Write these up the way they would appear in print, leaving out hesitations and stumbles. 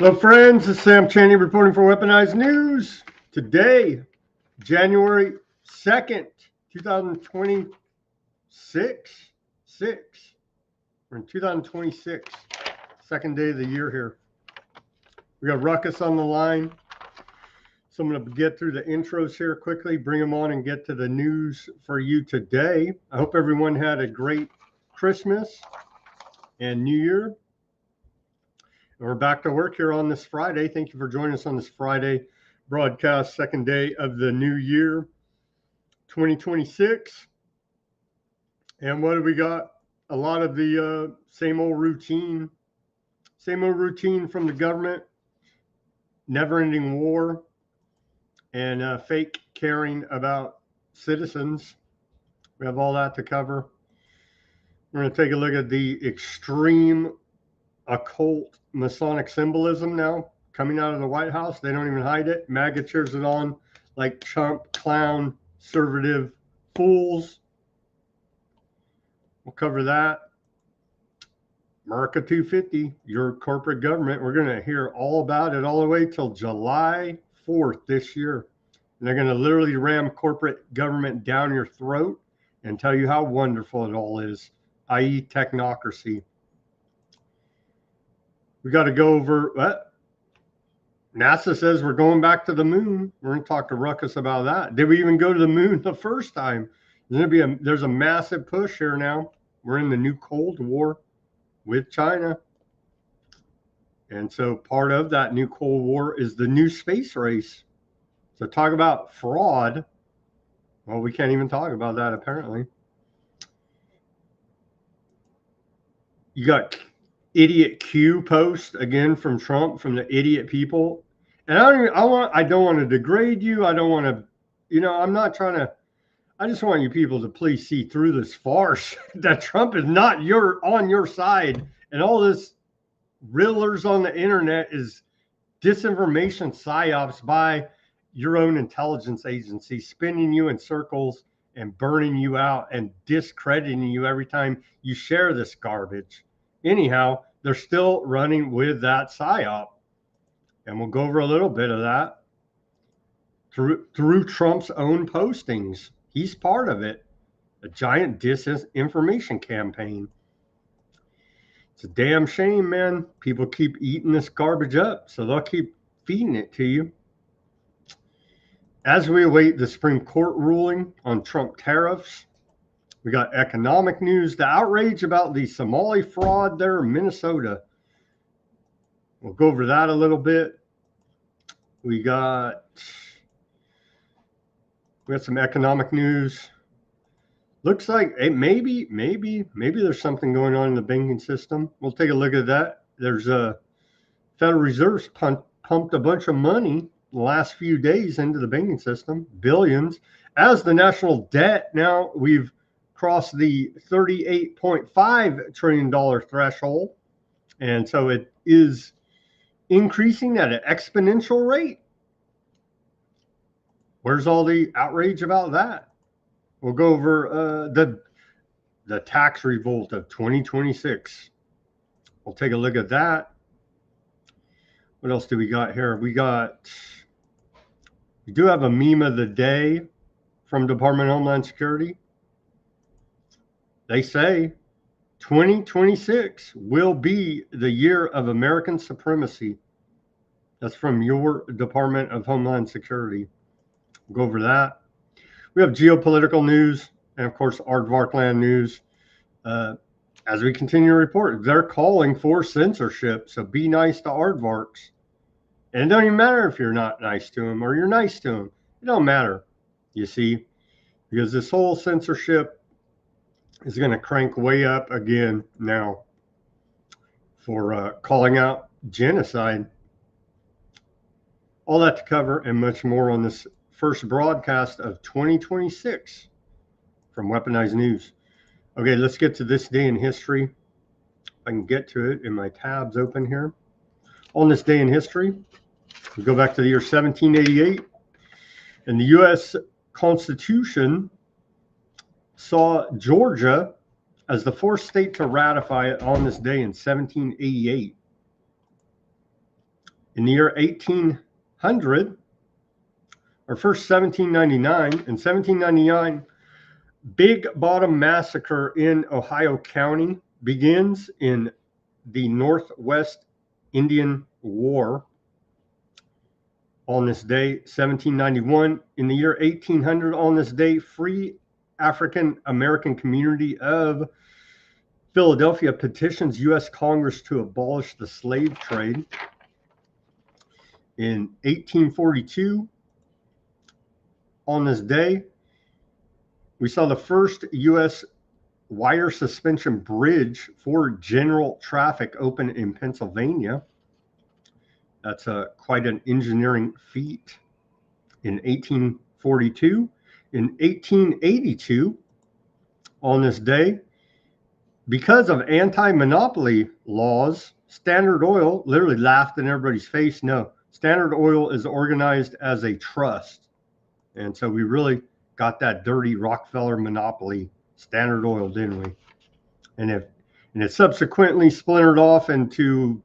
Hello, friends. This is Sam Chaney reporting for Weaponized News. Today, January 2nd, 2026. We're in 2026, second day of the year here. We got Ruckus on the line. So I'm going to get through the intros here quickly, bring them on, and get to the news for you today. I hope everyone had a great Christmas and New Year. We're back to work here on this Friday. Thank you for joining us on this Friday broadcast, second day of the new year, 2026. And what do we got? A lot of the same old routine from the government, never-ending war, and fake caring about citizens. We have all that to cover. We're going to take a look at the extreme occult Masonic symbolism now coming out of the White House. They don't even hide it. MAGA cheers it on like chump, clown, conservative fools. We'll cover that. America 250, your corporate government. We're going to hear all about it all the way till July 4th this year. And they're going to literally ram corporate government down your throat and tell you how wonderful it all is, i.e. technocracy. We got to go over what NASA says we're going back to the moon. We're going to talk to Ruckus about that. Did we even go to the moon the first time? There's a massive push here now. We're in the new Cold War with China. And so part of that new Cold War is the new space race. So talk about fraud. Well, we can't even talk about that apparently. You got idiot Q post again from Trump, from the idiot people. And I don't want to degrade you. I don't want to, I'm not trying to, I just want you people to please see through this farce that Trump is not on your side. And all this riddlers on the internet is disinformation psyops by your own intelligence agency, spinning you in circles and burning you out and discrediting you every time you share this garbage. Anyhow, they're still running with that psyop. And we'll go over a little bit of that through Trump's own postings. He's part of it. A giant disinformation campaign. It's a damn shame, man. People keep eating this garbage up, so they'll keep feeding it to you. As we await the Supreme Court ruling on Trump tariffs, we got economic news, the outrage about the Somali fraud there in Minnesota. We'll go over that a little bit. We got some economic news. Looks like maybe there's something going on in the banking system. We'll take a look at that. There's a Federal Reserve pumped a bunch of money the last few days into the banking system, billions. As the national debt now, we've crossed the $38.5 trillion threshold. And so it is increasing at an exponential rate. Where's all the outrage about that? We'll go over the tax revolt of 2026. We'll take a look at that. What else do we got here? We do have a meme of the day from Department of Homeland Security. They say 2026 will be the year of American supremacy. That's from your Department of Homeland Security. We'll go over that. We have geopolitical news and, of course, Aardvarkland news. As we continue to report, they're calling for censorship. So be nice to Aardvarks. And it doesn't even matter if you're not nice to them or you're nice to them. It don't matter, you see, because this whole censorship is going to crank way up again now for calling out genocide. All that to cover and much more on this first broadcast of 2026 from Weaponized News. Okay, let's get to this day in history. If I can get to it in my tabs open here. On this day in history, we go back to the year 1788, and the U.S. Constitution saw Georgia as the fourth state to ratify it on this day in 1788. In the year 1800, or first 1799, in 1799, Big Bottom Massacre in Ohio County begins in the Northwest Indian War. On this day, 1791, in the year 1800, on this day, free African American community of Philadelphia petitions U.S. Congress to abolish the slave trade. In 1842, on this day, we saw the first U.S. wire suspension bridge for general traffic open in Pennsylvania. That's quite an engineering feat. In 1842, in 1882, on this day, because of anti-monopoly laws, Standard Oil literally laughed in everybody's face. No, Standard Oil is organized as a trust. And so we really got that dirty Rockefeller monopoly, Standard Oil, didn't we? And it subsequently splintered off into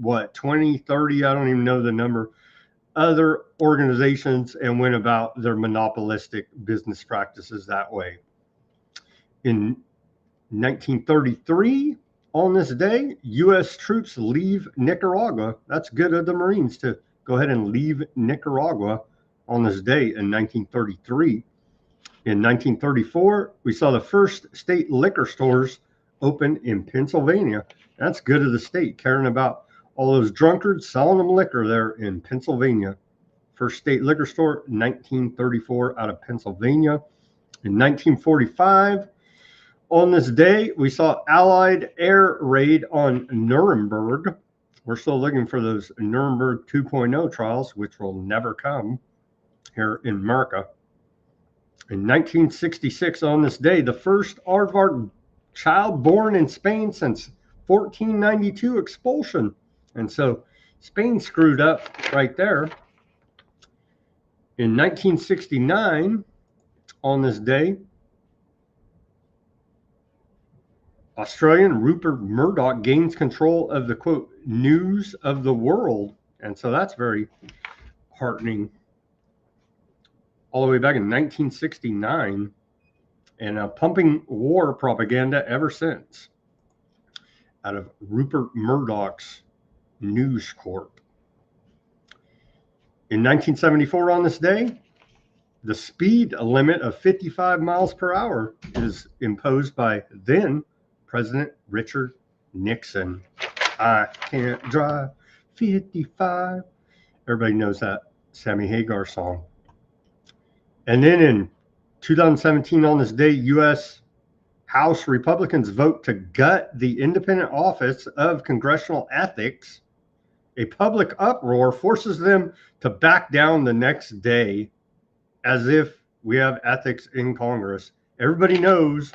what, 20, 30, I don't even know the number, other organizations, and went about their monopolistic business practices that way. In 1933, on this day, U.S. troops leave Nicaragua. That's good of the Marines to go ahead and leave Nicaragua on this day in 1933. In 1934, we saw the first state liquor stores open in Pennsylvania. That's good of the state, caring about all those drunkards selling them liquor there in Pennsylvania. First state liquor store, 1934, out of Pennsylvania. In 1945, on this day, we saw Allied air raid on Nuremberg. We're still looking for those Nuremberg 2.0 trials, which will never come here in America. In 1966, on this day, the first aardvark child born in Spain since 1492 expulsion. And so Spain screwed up right there. In 1969, on this day, Australian Rupert Murdoch gains control of the, quote, news of the world. And so that's very heartening. All the way back in 1969, and pumping war propaganda ever since out of Rupert Murdoch's News Corp. In 1974, on this day, the speed limit of 55 miles per hour is imposed by then President Richard Nixon. I can't drive 55. Everybody knows that Sammy Hagar song. And then in 2017, on this day, U.S. House Republicans vote to gut the independent office of congressional ethics. A public uproar forces them to back down the next day, as if we have ethics in Congress. Everybody knows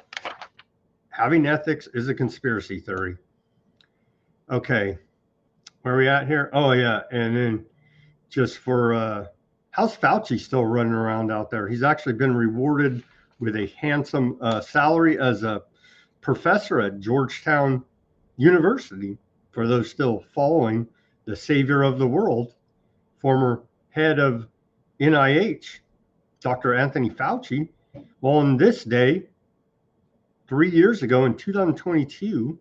having ethics is a conspiracy theory. Okay, where are we at here? Oh, yeah, and then just for, how's Fauci still running around out there? He's actually been rewarded with a handsome salary as a professor at Georgetown University. For those still following, the savior of the world, former head of NIH, Dr. Anthony Fauci. Well, on this day, 3 years ago in 2022,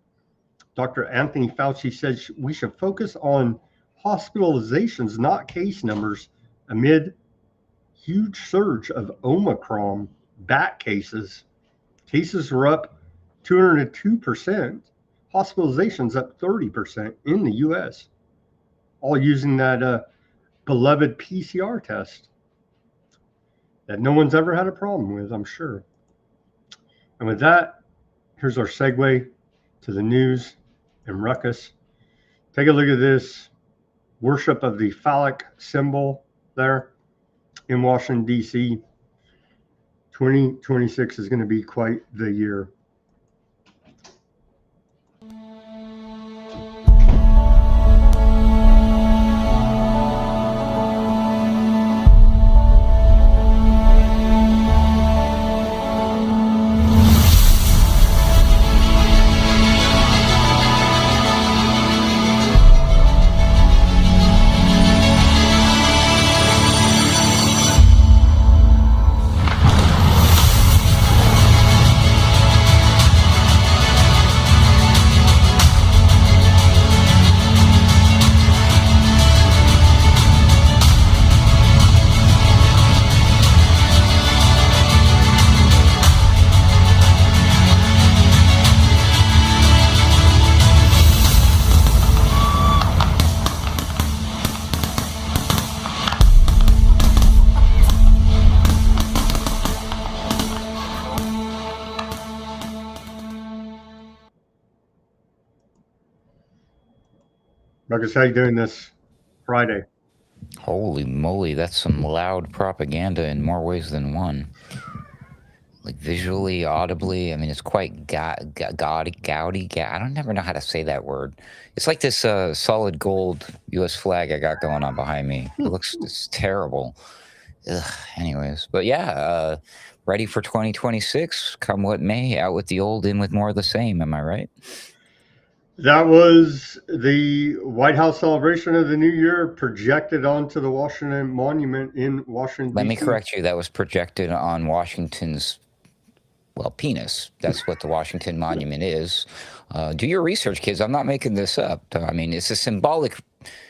Dr. Anthony Fauci said we should focus on hospitalizations, not case numbers, amid huge surge of Omicron bat cases. Cases were up 202%, hospitalizations up 30% in the U.S., all using that beloved PCR test that no one's ever had a problem with, I'm sure. And with that, here's our segue to the news and ruckus. Take a look at this worship of the phallic symbol there in Washington, D.C. 2026 is going to be quite the year. Ruckus, how you doing this Friday? Holy moly, that's some loud propaganda in more ways than one. Like visually, audibly, I mean, it's quite gaudy. I don't never know how to say that word. It's like this solid gold U.S. flag I got going on behind me. It's terrible. Ugh, anyways, but yeah, ready for 2026. Come what may, out with the old, in with more of the same. Am I right? That was the White House celebration of the New Year projected onto the Washington Monument in Washington, Let me D.C. correct you. That was projected on Washington's penis. That's what the Washington Monument is. Do your research, kids. I'm not making this up. I mean, it's a symbolic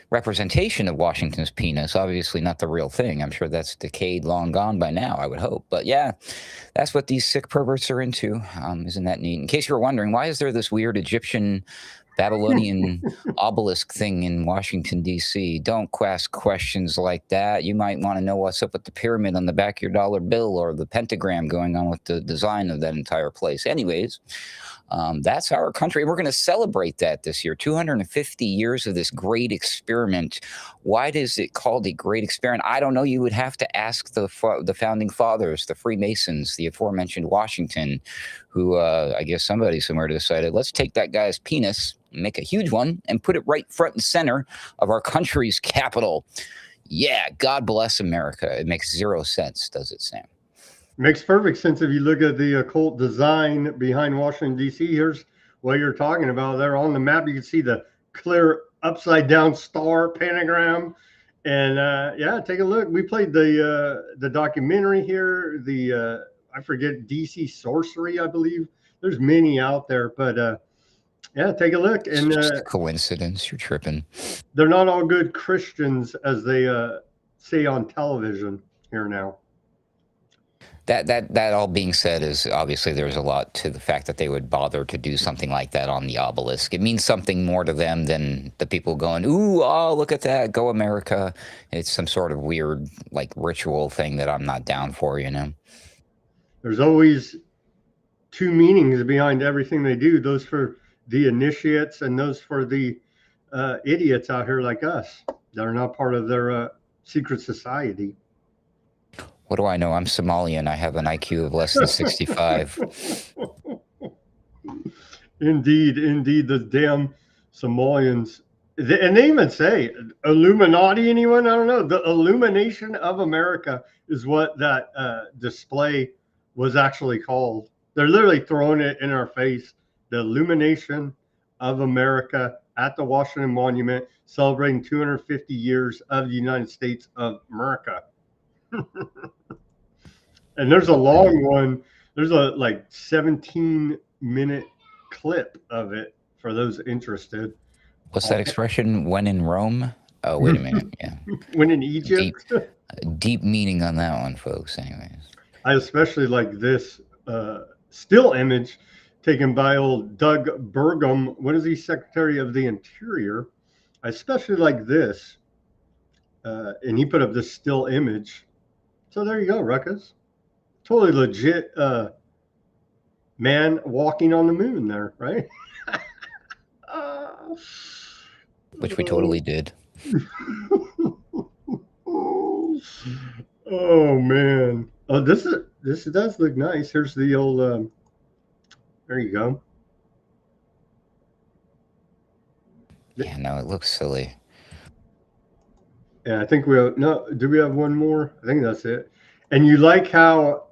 representation of Washington's penis. Obviously, not the real thing. I'm sure that's decayed, long gone by now, I would hope. But yeah, that's what these sick perverts are into. Isn't that neat? In case you were wondering, why is there this weird Egyptian Babylonian obelisk thing in Washington, D.C.? Don't ask questions like that. You might want to know what's up with the pyramid on the back of your dollar bill or the pentagram going on with the design of that entire place. Anyways, that's our country. We're going to celebrate that this year. 250 years of this great experiment. Why is it called a great experiment? I don't know. You would have to ask the founding fathers, the Freemasons, the aforementioned Washington, who I guess somebody somewhere decided, let's take that guy's penis, make a huge one, and put it right front and center of our country's capital. Yeah, God bless America. It makes zero sense, does it, Sam? Makes perfect sense if you look at the occult design behind Washington, D.C. Here's what you're talking about. There on the map, you can see the clear upside down star pentagram. And yeah, take a look. We played the documentary here. I forget DC Sorcery, I believe. There's many out there, but yeah, take a look. It's And just a coincidence. You're tripping. they're not all good Christians as they say on television here now. That all being said, is obviously there's a lot to the fact that they would bother to do something like that on the obelisk. It means something more to them than the people going, ooh, oh, look at that, go America. It's some sort of weird like ritual thing that I'm not down for, you know. There's always two meanings behind everything they do, those for the initiates and those for the idiots out here like us that are not part of their secret society. What do I know? I'm Somalian. I have an IQ of less than 65. Indeed, the damn Somalians. And they even say Illuminati, anyone? I don't know. The Illumination of America is what that display was actually called. They're literally throwing it in our face. The Illumination of America at the Washington Monument, celebrating 250 years of the United States of America. And there's a long one. There's a like 17-minute clip of it for those interested. What's that expression? When in Rome? Oh, wait a minute. Yeah. When in Deep, Egypt, deep meaning on that one, folks. Anyways. I especially like this still image taken by old Doug Burgum. What is he, Secretary of the Interior? I especially like this. And he put up this still image. So there you go, Ruckus. Totally legit man walking on the moon there, right? Which we totally did. Oh man. Oh, this does look nice. Here's the old. There you go. Yeah, no, it looks silly. Yeah, I think we have no. Do we have one more? I think that's it. And you like how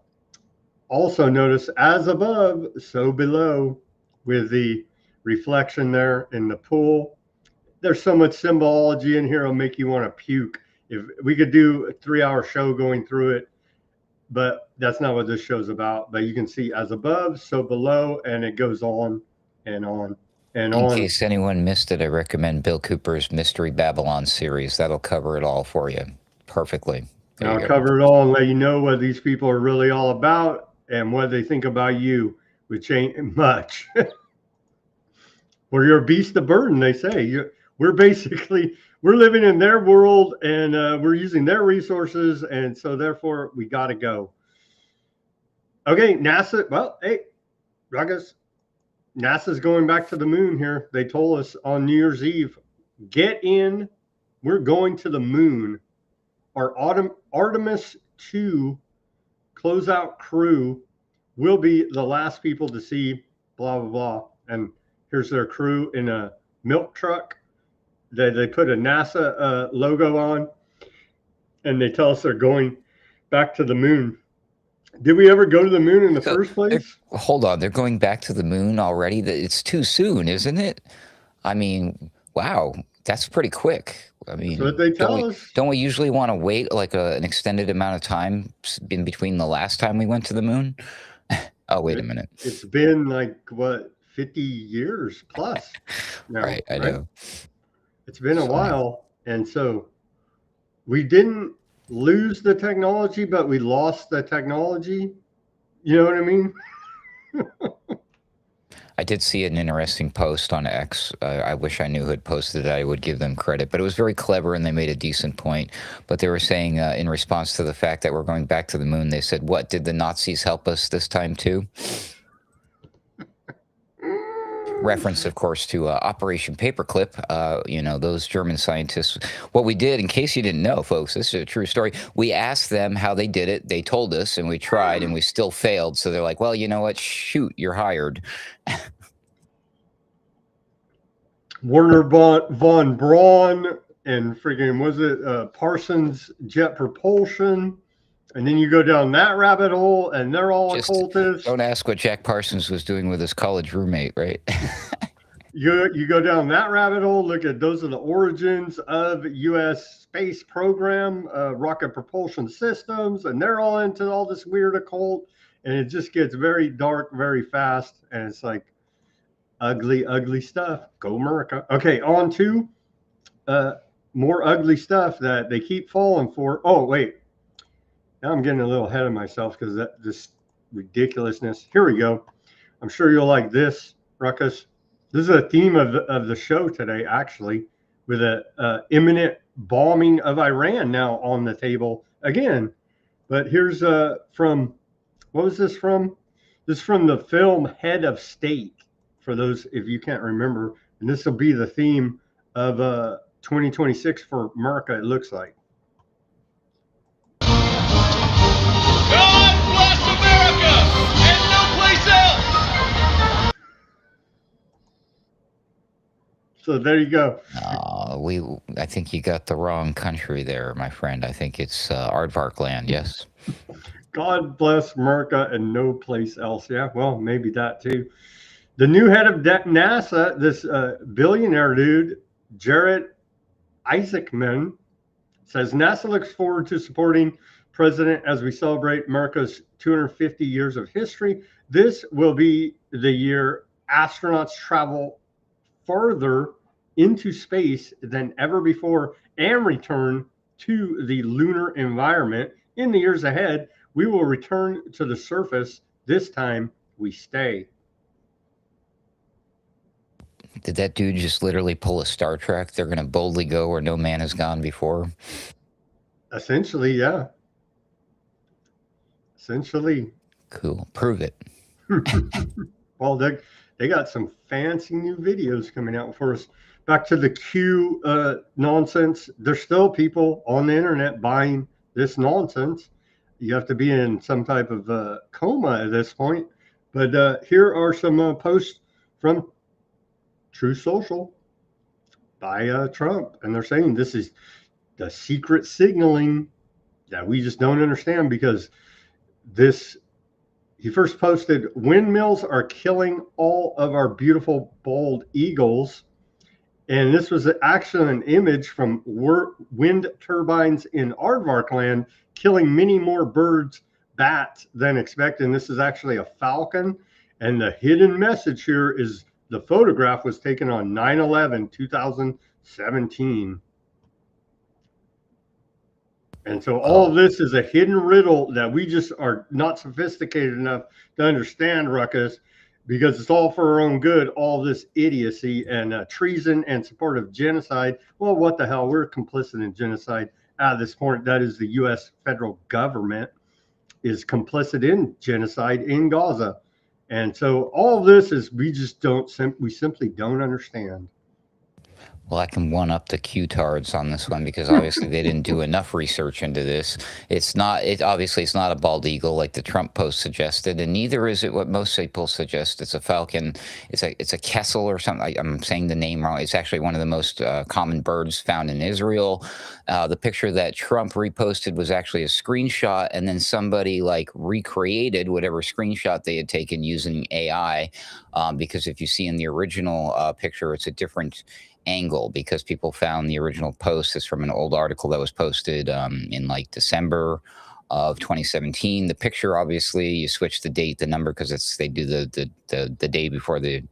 also notice as above, so below, with the reflection there in the pool. There's so much symbology in here, it'll make you want to puke. If we could do a 3-hour show going through it, but that's not what this show's about. But you can see as above, so below, and it goes on and on and In on. case anyone missed it, I recommend Bill Cooper's Mystery Babylon series. That'll cover it all for you perfectly. And I'll cover it all and let you know what these people are really all about and what they think about you, which ain't much. Well, you're a beast of burden, they say. We're living in their world and we're using their resources, and so therefore we got to go. Okay, NASA. Well, hey, Ruckus, NASA's going back to the moon here. They told us on New Year's Eve Get in. We're going to the moon. Our Artemis 2 closeout crew will be the last people to see blah, blah, blah. And here's their crew in a milk truck. They put a NASA logo on, and they tell us they're going back to the moon. Did we ever go to the moon in the first place? Hold on, they're going back to the moon already? It's too soon, isn't it? I mean, wow, that's pretty quick. I mean, that's what they tell us. Don't we usually want to wait like an extended amount of time in between the last time we went to the moon? Oh, wait a minute. It's been like, what, 50 years plus now, right, I know. It's been a while. And so we didn't lose the technology, but we lost the technology. You know what I mean? I did see an interesting post on X. I wish I knew who had posted it. I would give them credit, but it was very clever and they made a decent point. But they were saying in response to the fact that we're going back to the moon, they said, what, did the Nazis help us this time too? Reference, of course, to Operation Paperclip. You know, those German scientists. What we did, in case you didn't know, folks, this is a true story. We asked them how they did it. They told us, and we tried, and we still failed. So they're like, well, you know what? Shoot, you're hired. Werner von Braun and freaking, was it Parsons Jet Propulsion? And then you go down that rabbit hole, and they're all occultists. Don't ask what Jack Parsons was doing with his college roommate, right? You go down that rabbit hole, look at those are the origins of U.S. space program, rocket propulsion systems, and they're all into all this weird occult, and it just gets very dark very fast, and it's like ugly, ugly stuff. Go America. Okay, on to more ugly stuff that they keep falling for. Oh, wait. Now I'm getting a little ahead of myself because that this ridiculousness. Here we go. I'm sure you'll like this, Ruckus. This is a theme of the show today, actually, with a imminent bombing of Iran now on the table again. But here's from, what was this from? This is from the film Head of State, for those if you can't remember. And this will be the theme of 2026 for America, it looks like. God bless America and no place else. So there you go. I think you got the wrong country there, my friend. I think it's Aardvark land, yes? God bless America and no place else. Yeah, well, maybe that too. The new head of NASA, this billionaire dude, Jared Isaacman, says NASA looks forward to supporting President as we celebrate America's 250 years of history. This will be the year astronauts travel farther into space than ever before and return to the lunar environment. In the years ahead, we will return to the surface. This time we stay. Did that dude just literally pull a Star Trek? They're going to boldly go where no man has gone before? Essentially, yeah. Essentially. Cool. Prove it. Well, they got some fancy new videos coming out for us. Back to the Q nonsense. There's still people on the internet buying this nonsense. You have to be in some type of coma at this point. But here are some posts from True Social by Trump. And they're saying this is the secret signaling that we just don't understand, because this, he first posted, windmills are killing all of our beautiful bald eagles. And this was actually an image from wind turbines in Aardvark land, killing many more birds, bats than expected. And this is actually a falcon. And the hidden message here is the photograph was taken on 9/11/2017. And so all of this is a hidden riddle that we just are not sophisticated enough to understand, Ruckus, because it's all for our own good, all this idiocy and treason and support of genocide. Well, what the hell? We're complicit in genocide at this point. That is, the U.S. federal government is complicit in genocide in Gaza. And so all of this is, we just don't, we simply don't understand. Well, I can one up the Q-tards on this one because obviously they didn't do enough research into this. It's not. Obviously it's not a bald eagle like the Trump post suggested, and neither is it what most people suggest. It's a falcon. It's a Kessel or something. I'm saying the name wrong. It's actually one of the most common birds found in Israel. The picture that Trump reposted was actually a screenshot, and then somebody like recreated whatever screenshot they had taken using AI, because if you see in the original picture, it's a different angle because people found the original post is from an old article that was posted in like December of 2017. The picture, obviously, you switch the date, the number, because they do the day before they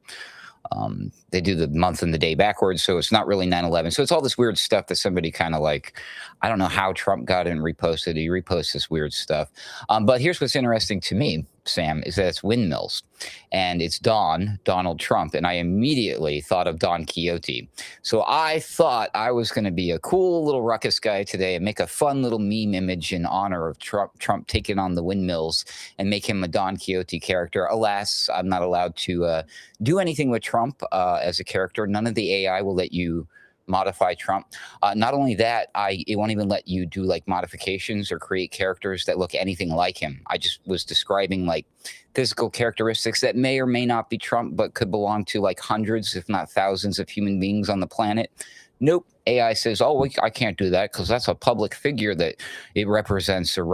do the month and the day backwards, so it's not really 9/11. So it's all this weird stuff that somebody kind of like, I don't know how Trump got it and reposted. He reposts this weird stuff. But here's what's interesting to me, Sam, is that it's windmills, and it's Donald Trump, and I immediately thought of Don Quixote. So I thought I was going to be a cool little ruckus guy today and make a fun little meme image in honor of Trump taking on the windmills and make him a Don Quixote character. Alas, I'm not allowed to do anything with Trump as a character. None of the AI will let you modify Trump. Not only that, it won't even let you do like modifications or create characters that look anything like him. I just was describing like physical characteristics that may or may not be Trump, but could belong to like hundreds, if not thousands, of human beings on the planet. Nope. AI says, oh, I can't do that because that's a public figure that it represents or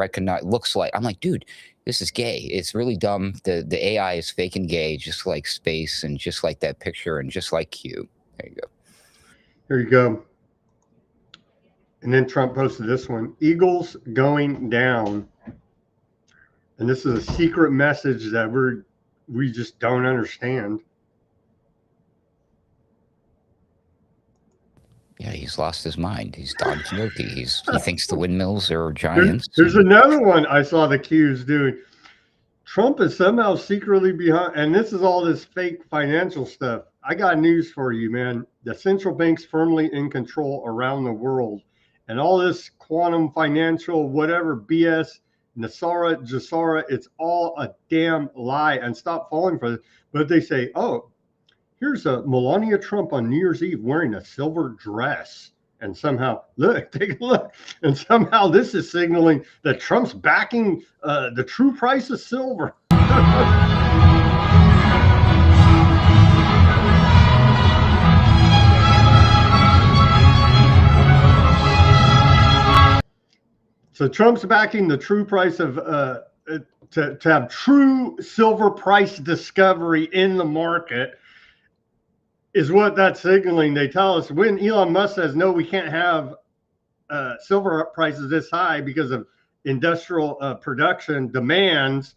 looks like. I'm like, dude, this is gay. It's really dumb. The AI is fake and gay, just like space and just like that picture and just like Q. There you go. Here you go. And then Trump posted this one, Eagles going down. And this is a secret message that we just don't understand. Yeah, he's lost his mind. He's Don Quixote. He thinks the windmills are giants. There's another one I saw the Q's doing. Trump is somehow secretly behind, and this is all this fake financial stuff. I got news for you, man. The central bank's firmly in control around the world. And all this quantum financial, whatever BS, Jasara, it's all a damn lie. And stop falling for it. But they say, oh, here's a Melania Trump on New Year's Eve wearing a silver dress. And somehow, look, take a look. And somehow this is signaling that Trump's backing the true price of silver. So Trump's backing the true price of to have true silver price discovery in the market is what that's signaling. They tell us when Elon Musk says, no, we can't have silver prices this high because of industrial production demands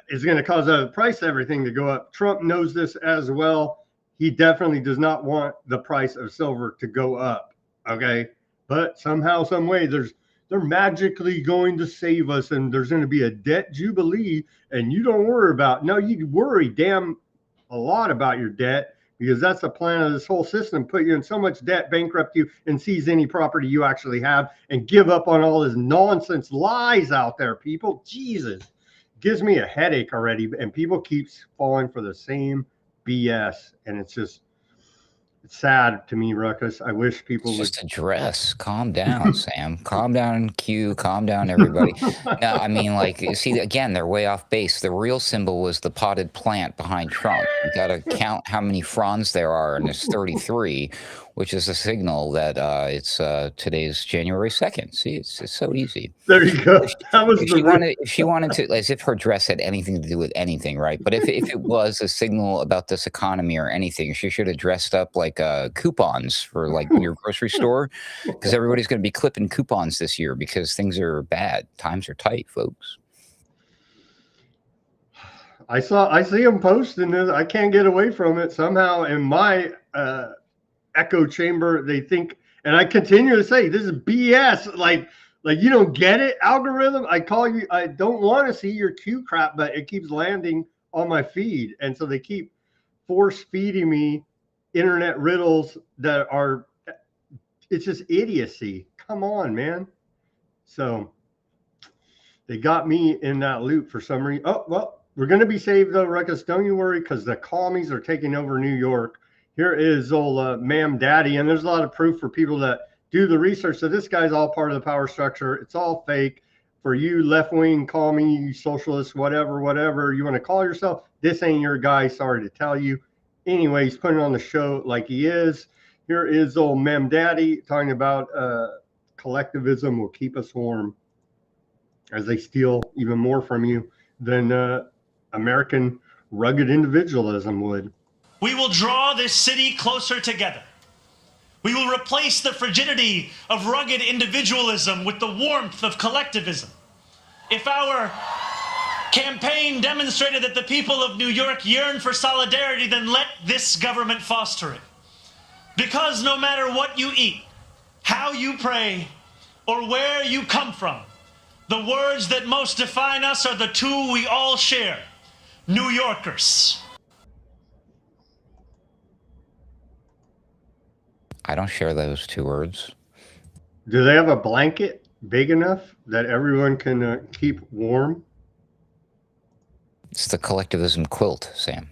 is going to cause the price of everything to go up. Trump knows this as well. He definitely does not want the price of silver to go up. Okay. But somehow, some way, they're magically going to save us, and there's going to be a debt jubilee, and you don't worry about. No, you worry damn a lot about your debt, because that's the plan of this whole system. Put you in so much debt, bankrupt you, and seize any property you actually have, and give up on all this nonsense lies out there, people. Jesus, gives me a headache already, and people keep falling for the same BS, and it's sad to me, Ruckus. I wish people would just address. Calm down, Sam. Calm down, Q. Calm down, everybody. No, I mean, like, you see, again, they're way off base. The real symbol was the potted plant behind Trump. You got to count how many fronds there are, and there's 33, which is a signal that it's today's January 2nd. See, it's so easy. There you go. If she wanted to, as if her dress had anything to do with anything, right? But if it was a signal about this economy or anything, she should have dressed up like coupons for like your grocery store, because everybody's going to be clipping coupons this year because things are bad. Times are tight, folks. I see him posting this. I can't get away from it somehow. In my echo chamber, they think, and I continue to say, this is BS. Like you don't get it, algorithm. I don't want to see your Q crap, but it keeps landing on my feed, and so they keep force feeding me internet riddles that are, it's just idiocy. Come on, man. So they got me in that loop for some reason. Oh, well, we're going to be saved though, Ruckus. Don't you worry, because the commies are taking over New York. Here is old Ma'am Daddy, and there's a lot of proof for people that do the research. So this guy's all part of the power structure. It's all fake. For you left wing, call me socialist, whatever you want to call yourself. This ain't your guy. Sorry to tell you. Anyway, he's putting on the show like he is. Here is old Mem Daddy talking about collectivism will keep us warm as they steal even more from you than American rugged individualism would. We will draw this city closer together. We will replace the frigidity of rugged individualism with the warmth of collectivism. If our campaign demonstrated that the people of New York yearn for solidarity, then let this government foster it. Because no matter what you eat, how you pray, or where you come from, the words that most define us are the two we all share: New Yorkers. I don't share those two words. Do they have a blanket big enough that everyone can keep warm? It's the collectivism quilt, Sam.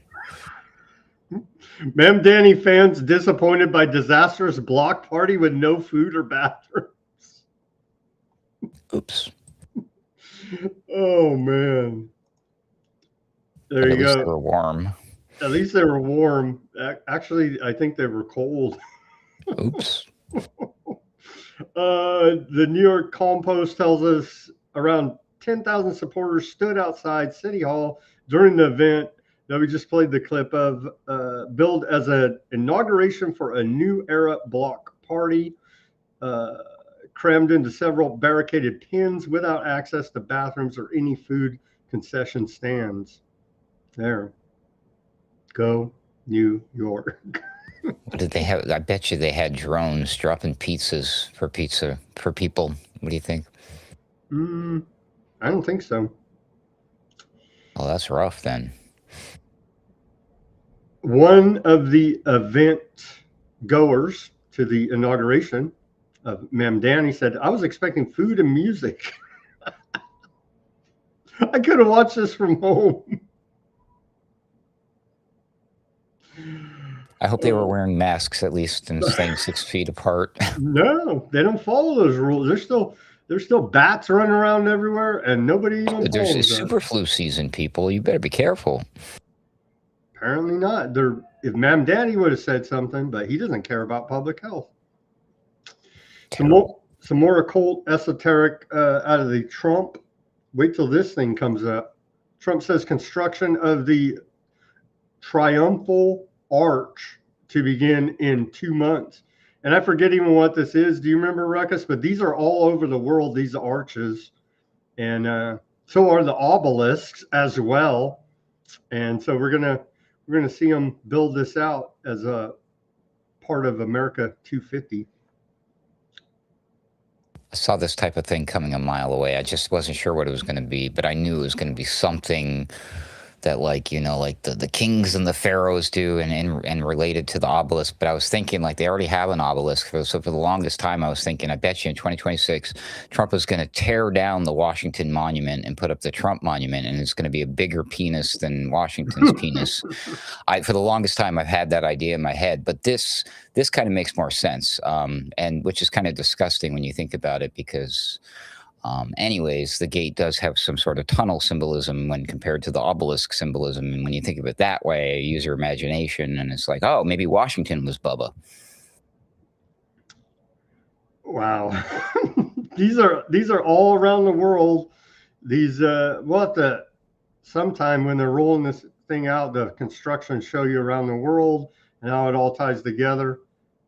Mem Danny fans disappointed by disastrous block party with no food or bathrooms. Oops. Oh, man. There you go. They were warm. At least they were warm. Actually, I think they were cold. Oops. The New York Compost tells us around 10,000 supporters stood outside City Hall during the event that we just played the clip of, billed as an inauguration for a new era block party, crammed into several barricaded pens without access to bathrooms or any food concession stands. There. Go New York. What did they have? I bet you they had drones dropping pizzas for people. What do you think? I don't think so. Oh, that's rough then. One of the event goers to the inauguration of Ma'am Danny said, I was expecting food and music. I could have watched this from home. I hope they were wearing masks at least and staying 6 feet apart. No, they don't follow those rules. There's still bats running around everywhere, and nobody even There's follows that. super flu season, people. You better be careful. Apparently not. If Ma'am Daddy would have said something, but he doesn't care about public health. Some more occult esoteric out of the Trump. Wait till this thing comes up. Trump says construction of the Triumphal Arch to begin in 2 months. And I forget even what this is. Do you remember, Ruckus? But these are all over the world, these arches. And so are the obelisks as well. And so we're gonna see them build this out as a part of America 250. I saw this type of thing coming a mile away. I just wasn't sure what it was going to be, but I knew it was going to be something that, like, you know, like the kings and the pharaohs do, and related to the obelisk. But I was thinking, like, they already have an obelisk. So for the longest time, I was thinking, I bet you in 2026, Trump is going to tear down the Washington Monument and put up the Trump Monument, and it's going to be a bigger penis than Washington's penis. For the longest time, I've had that idea in my head, but this kind of makes more sense, and which is kind of disgusting when you think about it, because anyways, the gate does have some sort of tunnel symbolism when compared to the obelisk symbolism. And when you think of it that way, use your imagination, and it's like, oh, maybe Washington was Bubba. Wow. These are all around the world. We'll have to sometime when they're rolling this thing out, the construction show you around the world and how it all ties together.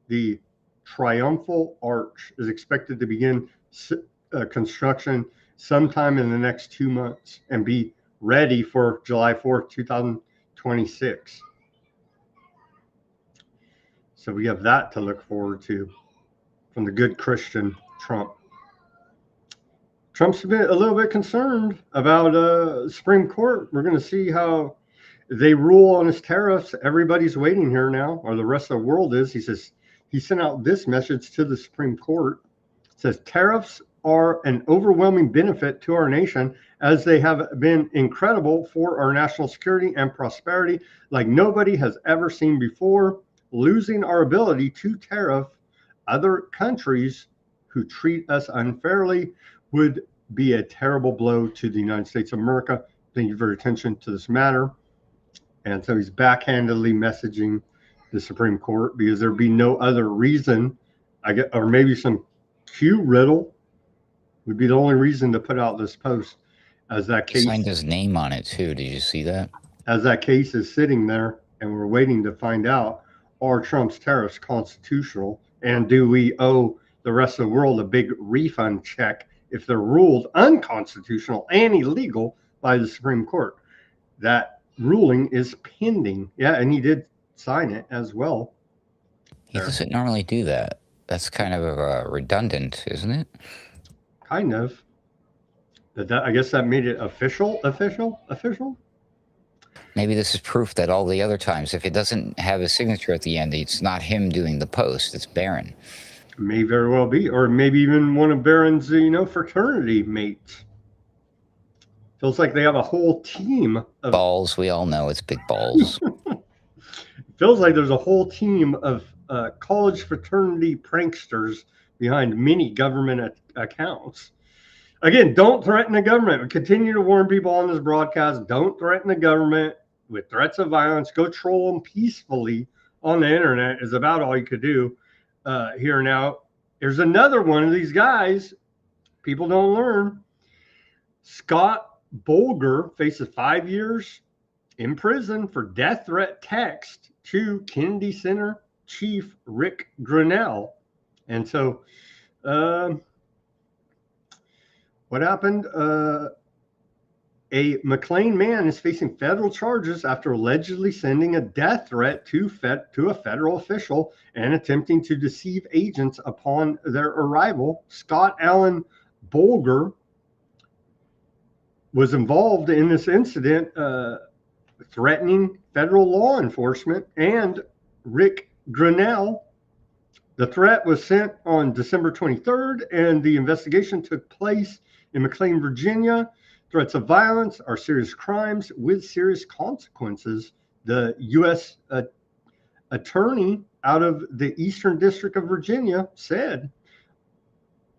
The Triumphal Arch is expected to begin construction sometime in the next 2 months and be ready for July 4th, 2026. So we have that to look forward to from the good Christian Trump. Trump's been a little bit concerned about Supreme Court. We're going to see how they rule on his tariffs. Everybody's waiting here now, or the rest of the world is. He says he sent out this message to the Supreme Court. It says tariffs are an overwhelming benefit to our nation, as they have been incredible for our national security and prosperity like nobody has ever seen before. losing our ability to tariff other countries who treat us unfairly would be a terrible blow to the United States of America. Thank you for your attention to this matter. And so he's backhandedly messaging the Supreme Court because there'd be no other reason, I get, or maybe some Q riddle would be the only reason to put out this post, as that case He signed his name on it too. Did you see that? As that case is sitting there and we're waiting to find out, are Trump's tariffs constitutional, and do we owe the rest of the world a big refund check if they're ruled unconstitutional and illegal by the Supreme Court? That ruling is pending. Yeah, and he did sign it as well. He doesn't normally do that. That's kind of redundant, isn't it? Kind of. I guess that made it official. Maybe this is proof that all the other times, if it doesn't have a signature at the end, it's not him doing the post. It's Barron. May very well be, or maybe even one of Barron's, fraternity mates. Feels like they have a whole team of balls. We all know it's big balls. Feels like there's a whole team of college fraternity pranksters behind many government accounts. Again, don't threaten the government. We continue to warn people on this broadcast. Don't threaten the government with threats of violence. Go troll them peacefully on the internet is about all you could do here now. There's another one of these guys. People don't learn. Scott Bolger faces 5 years in prison for death threat text to Kennedy Center Chief Rick Grinnell. And so what happened? A McLean man is facing federal charges after allegedly sending a death threat to a federal official and attempting to deceive agents upon their arrival. Scott Allen Bolger was involved in this incident, threatening federal law enforcement and Rick Grinnell. The threat was sent on December 23rd, and the investigation took place in McLean, Virginia. Threats of violence are serious crimes with serious consequences. The U.S. attorney out of the Eastern District of Virginia said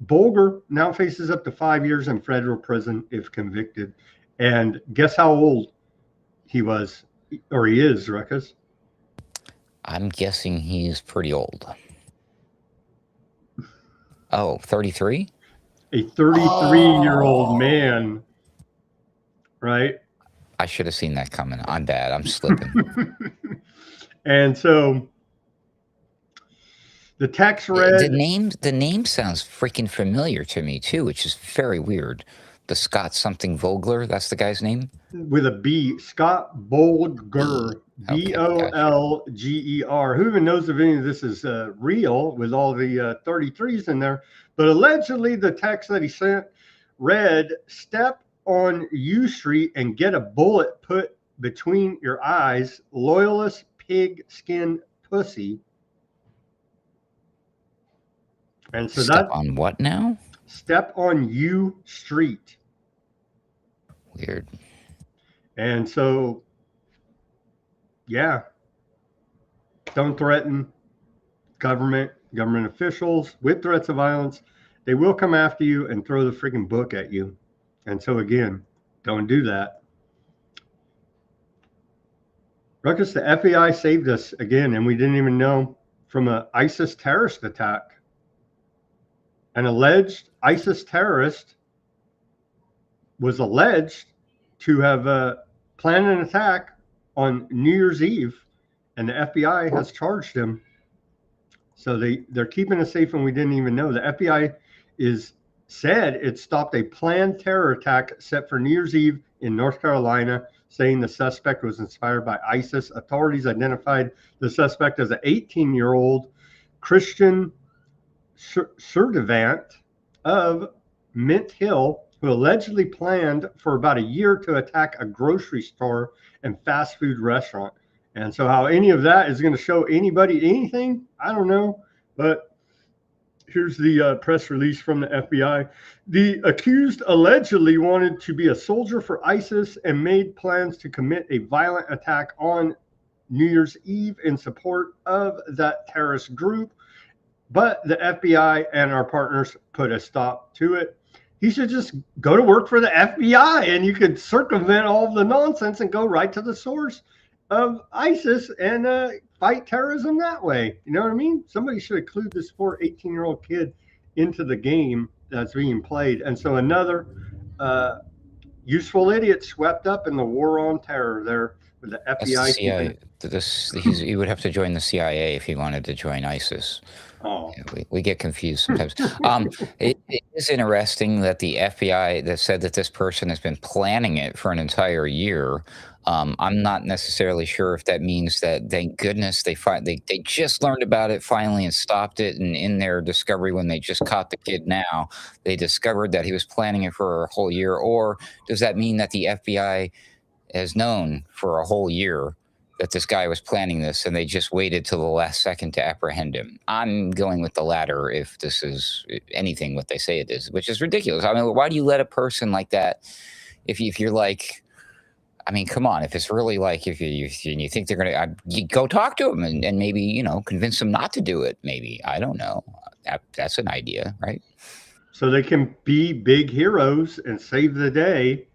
Bolger now faces up to 5 years in federal prison if convicted. And guess how old he was, or he is, Ruckus? I'm guessing he's pretty old. Oh, 33? A 33-year-old man, right? I should have seen that coming. I'm bad. I'm slipping. And so the text read... The name sounds freaking familiar to me, too, which is very weird. The Scott something Vogler, that's the guy's name? With a B, Scott Bolger, Bolger. Who even knows if any of this is real with all the 33s in there? But allegedly, the text that he sent read, "Step on U Street and get a bullet put between your eyes, loyalist pig skin pussy." And so Step on what now? Step on U Street. Weird. And so, yeah, don't threaten government officials with threats of violence. They will come after you and throw the freaking book at you. And so, again, don't do that. Ruckus, the FBI saved us again, and we didn't even know, from an ISIS terrorist attack. An alleged ISIS terrorist was alleged to have planned an attack on New Year's Eve, and the FBI has charged him. So they're keeping us safe, and we didn't even know. The FBI said it stopped a planned terror attack set for New Year's Eve in North Carolina, saying the suspect was inspired by ISIS. Authorities identified the suspect as an 18-year-old Christian Surdevant of Mint Hill, who allegedly planned for about a year to attack a grocery store and fast food restaurant. And so how any of that is going to show anybody anything, I don't know. But here's the press release from the FBI. The accused allegedly wanted to be a soldier for ISIS and made plans to commit a violent attack on New Year's Eve in support of that terrorist group, but the FBI and our partners put a stop to it. He should just go to work for the FBI, and you could circumvent all the nonsense and go right to the source of ISIS and fight terrorism that way. You know what I mean? Somebody should include this poor 18-year-old kid into the game that's being played. And so another useful idiot swept up in the war on terror there with the FBI. The CIA. He would have to join the CIA if he wanted to join ISIS. Oh. Yeah, we get confused sometimes. It is interesting that the FBI that said that this person has been planning it for an entire year. I'm not necessarily sure if that means that, thank goodness, they just learned about it finally and stopped it. And in their discovery, when they just caught the kid now, they discovered that he was planning it for a whole year. Or does that mean that the FBI has known for a whole year that this guy was planning this, and they just waited till the last second to apprehend him? I'm going with the latter if this is anything what they say it is, which is ridiculous. I mean, why do you let a person like that, if you're like, I mean, come on, if it's really like, if you think they're going to, you go talk to them and maybe, you know, convince them not to do it. Maybe, I don't know. That's an idea, right? So they can be big heroes and save the day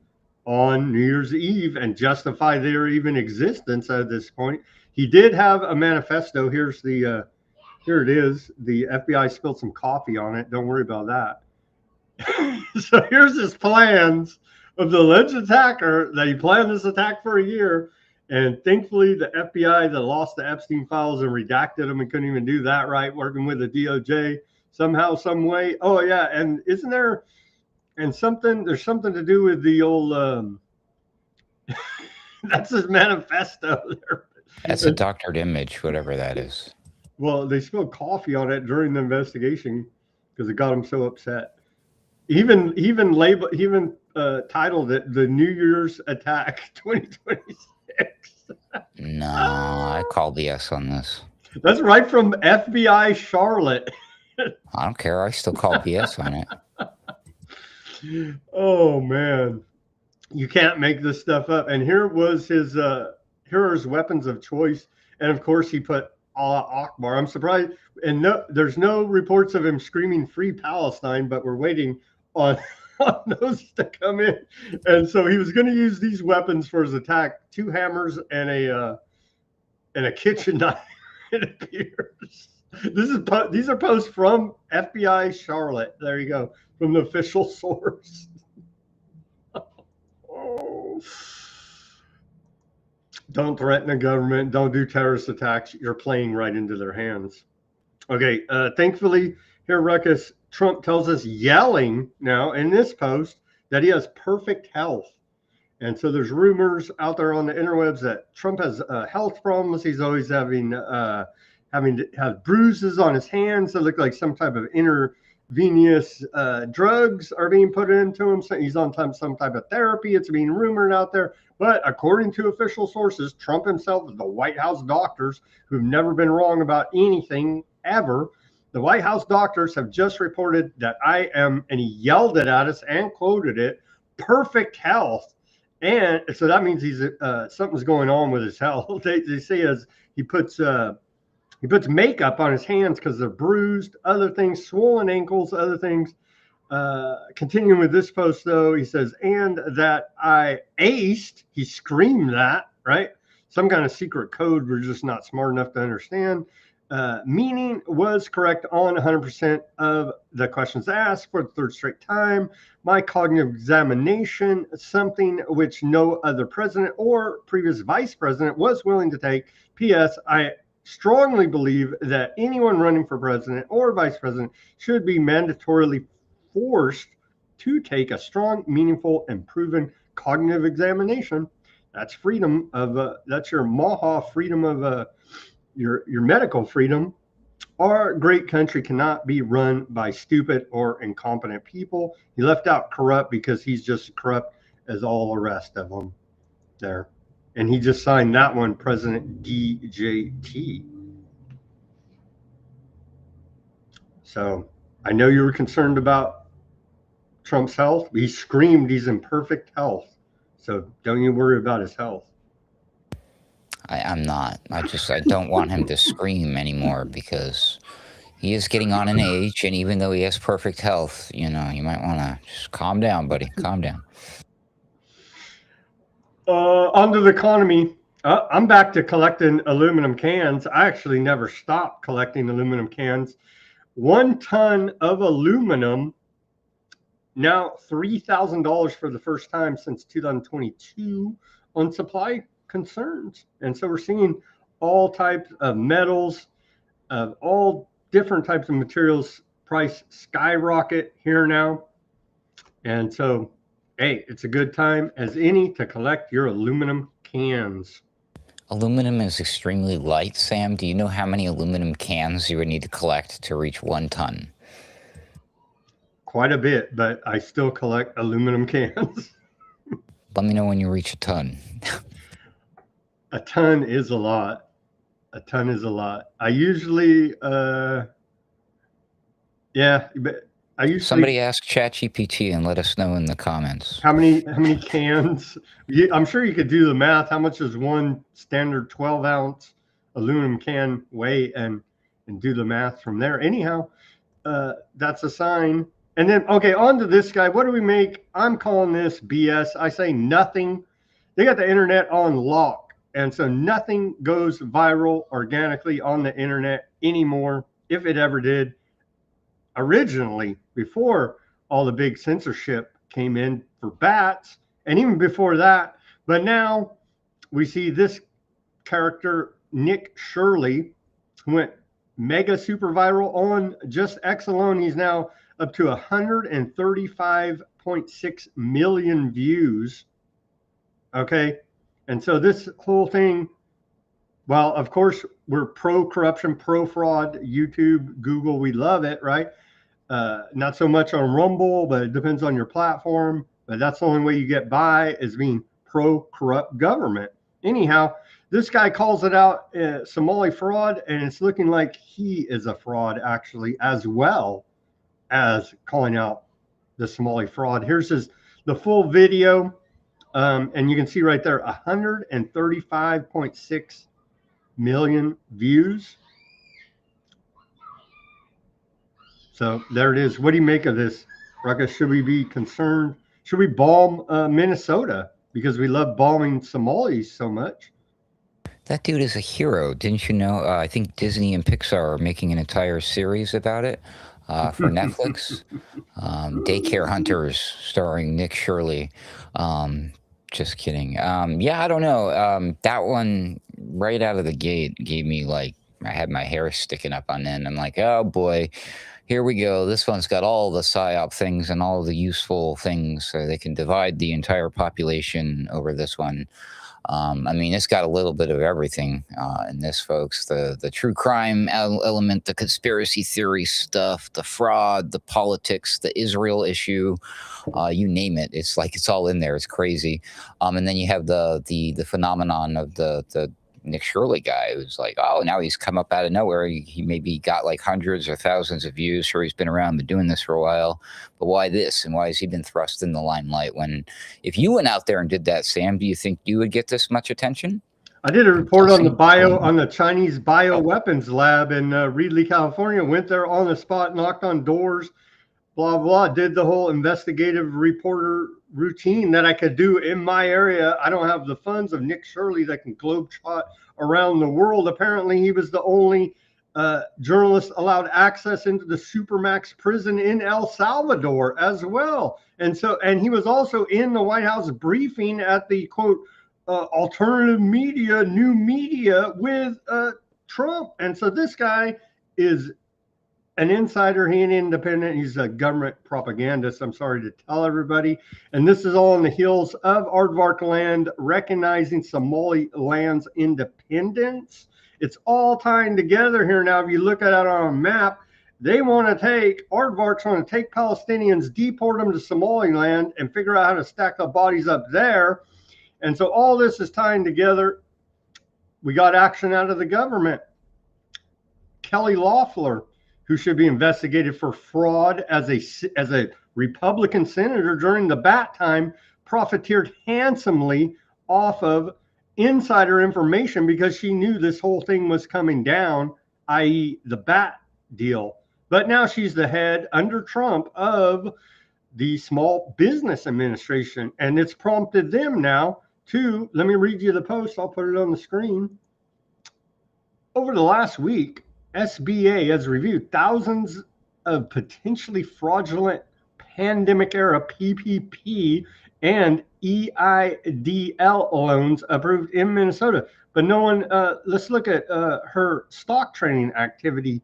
on New Year's Eve and justify their even existence at this point. He did have a manifesto. Here it is. The FBI spilled some coffee on it. Don't worry about that. So here's his plans of the alleged attacker, that he planned this attack for a year. And thankfully, the FBI that lost the Epstein files and redacted them and couldn't even do that right, working with the DOJ somehow, some way. Oh, yeah. And isn't there... And there's something to do with the old, that's his manifesto there. That's a doctored image, whatever that is. Well, they spilled coffee on it during the investigation because it got him so upset. Even titled it "The New Year's Attack 2026." No, I call BS on this. That's right from FBI Charlotte. I don't care. I still call BS on it. Oh man, you can't make this stuff up. And here are his weapons of choice. And of course, he put Allah Akbar. I'm surprised, and there's no reports of him screaming "Free Palestine," but we're waiting on those to come in. And so he was going to use these weapons for his attack: 2 hammers and a kitchen knife. It appears. These are posts from FBI Charlotte. There you go. From the official source. Oh. Don't threaten the government. Don't do terrorist attacks. You're playing right into their hands. Okay. Thankfully, here, Ruckus, Trump tells us yelling now in this post that he has perfect health. And so there's rumors out there on the interwebs that Trump has health problems. He's always having to have bruises on his hands that look like some type of intravenous drugs are being put into him. So he's on some type of therapy. It's being rumored out there. But according to official sources, Trump himself, the White House doctors, who've never been wrong about anything ever, the White House doctors have just reported that I am, and he yelled it at us and quoted it, perfect health. And so that means he's something's going on with his health. They say as he puts makeup on his hands because they're bruised, other things, swollen ankles, other things. Continuing with this post, though, he says, and that I aced. He screamed that, right? Some kind of secret code we're just not smart enough to understand. Meaning was correct on 100% of the questions asked for the 3rd straight time. My cognitive examination, something which no other president or previous vice president was willing to take. P.S. I strongly believe that anyone running for president or vice president should be mandatorily forced to take a strong, meaningful, and proven cognitive examination. That's freedom of that's your MAHA freedom of your medical freedom. Our great country cannot be run by stupid or incompetent people. He left out corrupt because he's just corrupt as all the rest of them there. And he just signed that one, President DJT. So I know you were concerned about Trump's health. He screamed he's in perfect health. So don't you worry about his health. I'm not. I don't want him to scream anymore because he is getting on in age, and even though he has perfect health, you might want to just calm down, buddy. Calm down. Onto the economy. I'm back to collecting aluminum cans. I actually never stopped collecting aluminum cans. 1 ton of aluminum, now $3,000 for the first time since 2022 on supply concerns. And so we're seeing all types of metals, of all different types of materials price skyrocket here now. And so, hey, it's a good time as any to collect your aluminum cans. Aluminum is extremely light, Sam. Do you know how many aluminum cans you would need to collect to reach 1 ton? Quite a bit, but I still collect aluminum cans. Let me know when you reach a ton. A ton is a lot. A ton is a lot. I usually, Somebody ask ChatGPT and let us know in the comments. How many cans? I'm sure you could do the math. How much does one standard 12-ounce aluminum can weigh, and do the math from there. Anyhow, that's a sign. And then, okay, on to this guy. What do we make? I'm calling this BS. I say nothing. They got the internet on lock. And so nothing goes viral organically on the internet anymore, if it ever did. Originally, before all the big censorship came in for bats, and even before that. But now we see this character, Nick Shirley, who went mega super viral on just X alone. He's now up to 135.6 million views. Okay. And so this whole thing, well, of course, we're pro-corruption, pro-fraud, YouTube, Google, we love it, right? Not so much on Rumble, but it depends on your platform. But that's the only way you get by, is being pro-corrupt government. Anyhow, this guy calls it out, Somali fraud, and it's looking like he is a fraud, actually, as well as calling out the Somali fraud. Here's the full video, and you can see right there, 135.6 million views. So there it is. What do you make of this, Ruckus? Should we be concerned? Should we bomb Minnesota because we love bombing Somalis so much? That dude is a hero. Didn't you know? I think Disney and Pixar are making an entire series about it for Netflix. Daycare Hunters, starring Nick Shirley. Just kidding. Yeah, I don't know. That one right out of the gate gave me, like, I had my hair sticking up on end. I'm like, oh boy, here we go. This one's got all the PSYOP things and all the useful things, so they can divide the entire population over this one. I mean, it's got a little bit of everything in this, folks. The true crime element, the conspiracy theory stuff, the fraud, the politics, the Israel issue, you name it. It's like it's all in there. It's crazy. And then you have the phenomenon of the Nick Shirley guy, who's like, oh, now he's come up out of nowhere. He maybe got like hundreds or thousands of views. Sure, he's been around, been doing this for a while. But why this? And why has he been thrust in the limelight? When, if you went out there and did that, Sam, do you think you would get this much attention? I did a report on the Chinese bioweapons lab in Reedley, California. Went there on the spot, knocked on doors, blah, blah, did the whole investigative reporter routine that I could do in my area. I don't have the funds of Nick Shirley that can globetrot around the world. Apparently, he was the only journalist allowed access into the Supermax prison in El Salvador as well. And he was also in the White House briefing at the, quote, alternative media, new media with Trump. And so this guy is an insider. He ain't independent. He's a government propagandist. I'm sorry to tell everybody. And this is all on the heels of Aardvark land recognizing Somaliland's independence. It's all tying together here now. If you look at it on a map, they want to Aardvark's want to take Palestinians, deport them to Somaliland, and figure out how to stack the bodies up there. And so all this is tying together. We got action out of the government. Kelly Loeffler, who should be investigated for fraud as a Republican senator during the bat time, profiteered handsomely off of insider information because she knew this whole thing was coming down, i.e. the BAT deal. But now she's the head under Trump of the Small Business Administration, and it's prompted them now to, let me read you the post, I'll put it on the screen. Over the last week, SBA has reviewed thousands of potentially fraudulent pandemic era PPP and EIDL loans approved in Minnesota. But no one, let's look at her stock trading activity.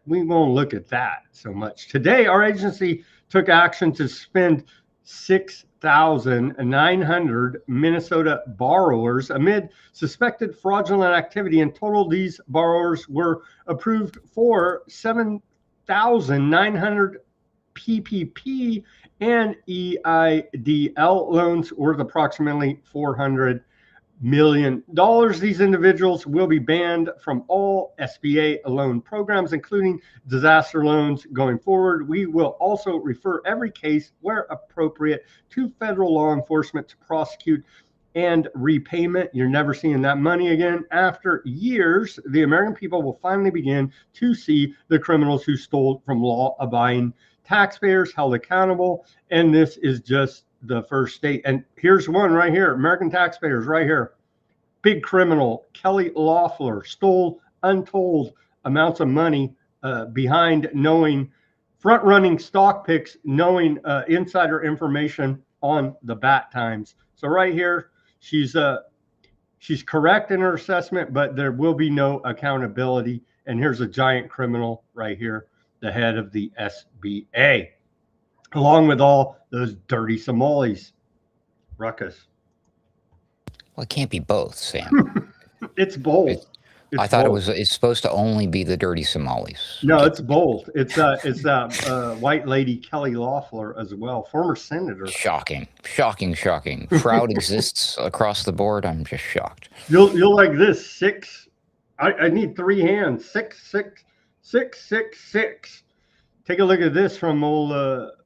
We won't look at that so much. Today, our agency took action to suspend 6,900 Minnesota borrowers amid suspected fraudulent activity. In total, these borrowers were approved for 7,900 PPP and EIDL loans worth approximately $400 million. These individuals will be banned from all SBA loan programs, including disaster loans going forward. We will also refer every case where appropriate to federal law enforcement to prosecute and repayment. You're never seeing that money again. After years, the American people will finally begin to see the criminals who stole from law-abiding taxpayers held accountable. And this is just the first state. And here's one right here, American taxpayers right here. Big criminal Kelly Loeffler stole untold amounts of money behind knowing front-running stock picks, knowing insider information on the BAT times. So right here, she's correct in her assessment, but there will be no accountability. And here's a giant criminal right here, the head of the SBA, along with all those dirty Somalis. Ruckus. Well, it can't be both, Sam. It's both. I thought it's supposed to only be the dirty Somalis. No, it's both. It's that white lady Kelly Loeffler as well, former senator. Shocking. Fraud exists across the board. I'm just shocked. You'll like this. Six. I need three hands. 666. Take a look at this from old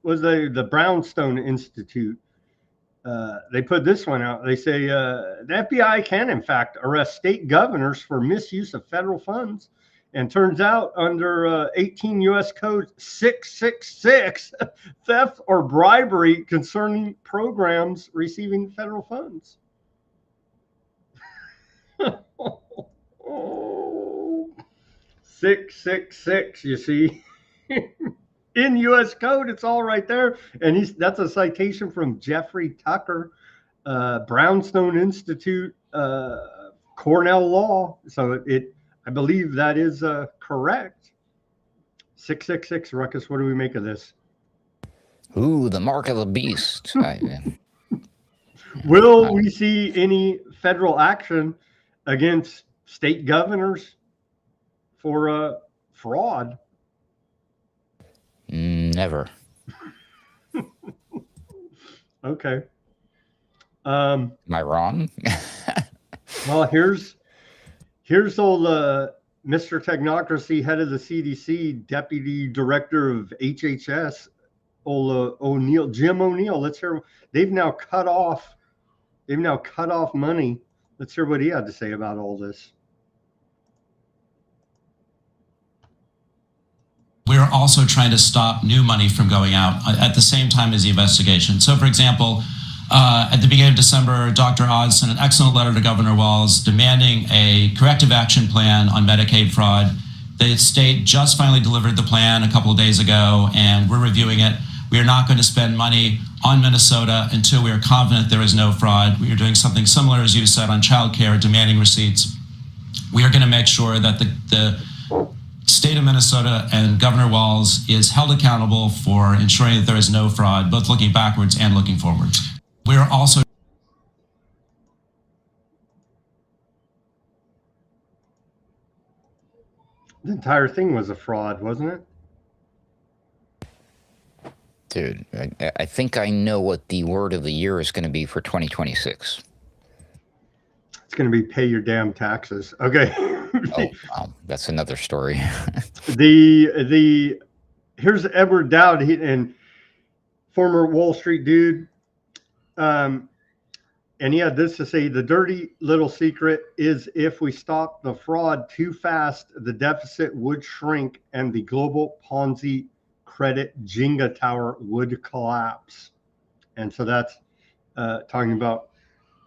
was the Brownstone Institute. They put this one out. They say the FBI can, in fact, arrest state governors for misuse of federal funds. And turns out under 18 U.S. Code 666, theft or bribery concerning programs receiving federal funds. 666, you see. In U.S. Code, it's all right there. And that's a citation from Jeffrey Tucker, Brownstone Institute, Cornell Law. So I believe that is correct. 666, Ruckus, what do we make of this? Ooh, the mark of the beast. Will we see any federal action against state governors for fraud? Never. Okay. Am I wrong? Well, here's old Mr. Technocracy, head of the CDC, deputy director of HHS, old Jim O'Neill. Let's hear. They've now cut off money. Let's hear what he had to say about all this. We're also trying to stop new money from going out at the same time as the investigation. So, for example, at the beginning of December, Dr. Oz sent an excellent letter to Governor Walz demanding a corrective action plan on Medicaid fraud. The state just finally delivered the plan a couple of days ago, and we're reviewing it. We are not going to spend money on Minnesota until we are confident there is no fraud. We are doing something similar, as you said, on child care, demanding receipts. We are going to make sure that the state of Minnesota and Governor Walz is held accountable for ensuring that there is no fraud, both looking backwards and looking forwards. We are also the entire thing was a fraud, wasn't it? Dude, I think I know what the word of the year is going to be for 2026. It's going to be pay your damn taxes. Okay. Oh, that's another story. Here's Edward Dowd, and former Wall Street dude. And he had this to say: the dirty little secret is if we stop the fraud too fast, the deficit would shrink and the global Ponzi credit Jenga tower would collapse. And so that's talking about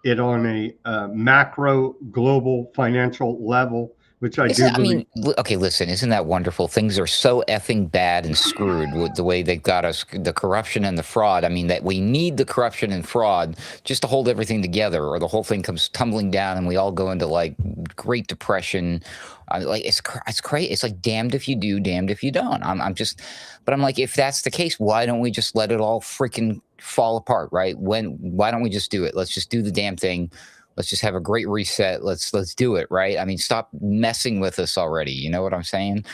it on a macro global financial level, which I do believe. Okay, listen, isn't that wonderful? Things are so effing bad and screwed with the way they've got us, the corruption and the fraud. I mean, that we need the corruption and fraud just to hold everything together, or the whole thing comes tumbling down and we all go into like Great Depression. Like it's crazy. It's like damned if you do, damned if you don't. But I'm like, if that's the case, why don't we just let it all freaking fall apart, right? Why don't we just do it? Let's just do the damn thing. Let's just have a great reset. Let's do it, right? I mean, stop messing with us already. You know what I'm saying?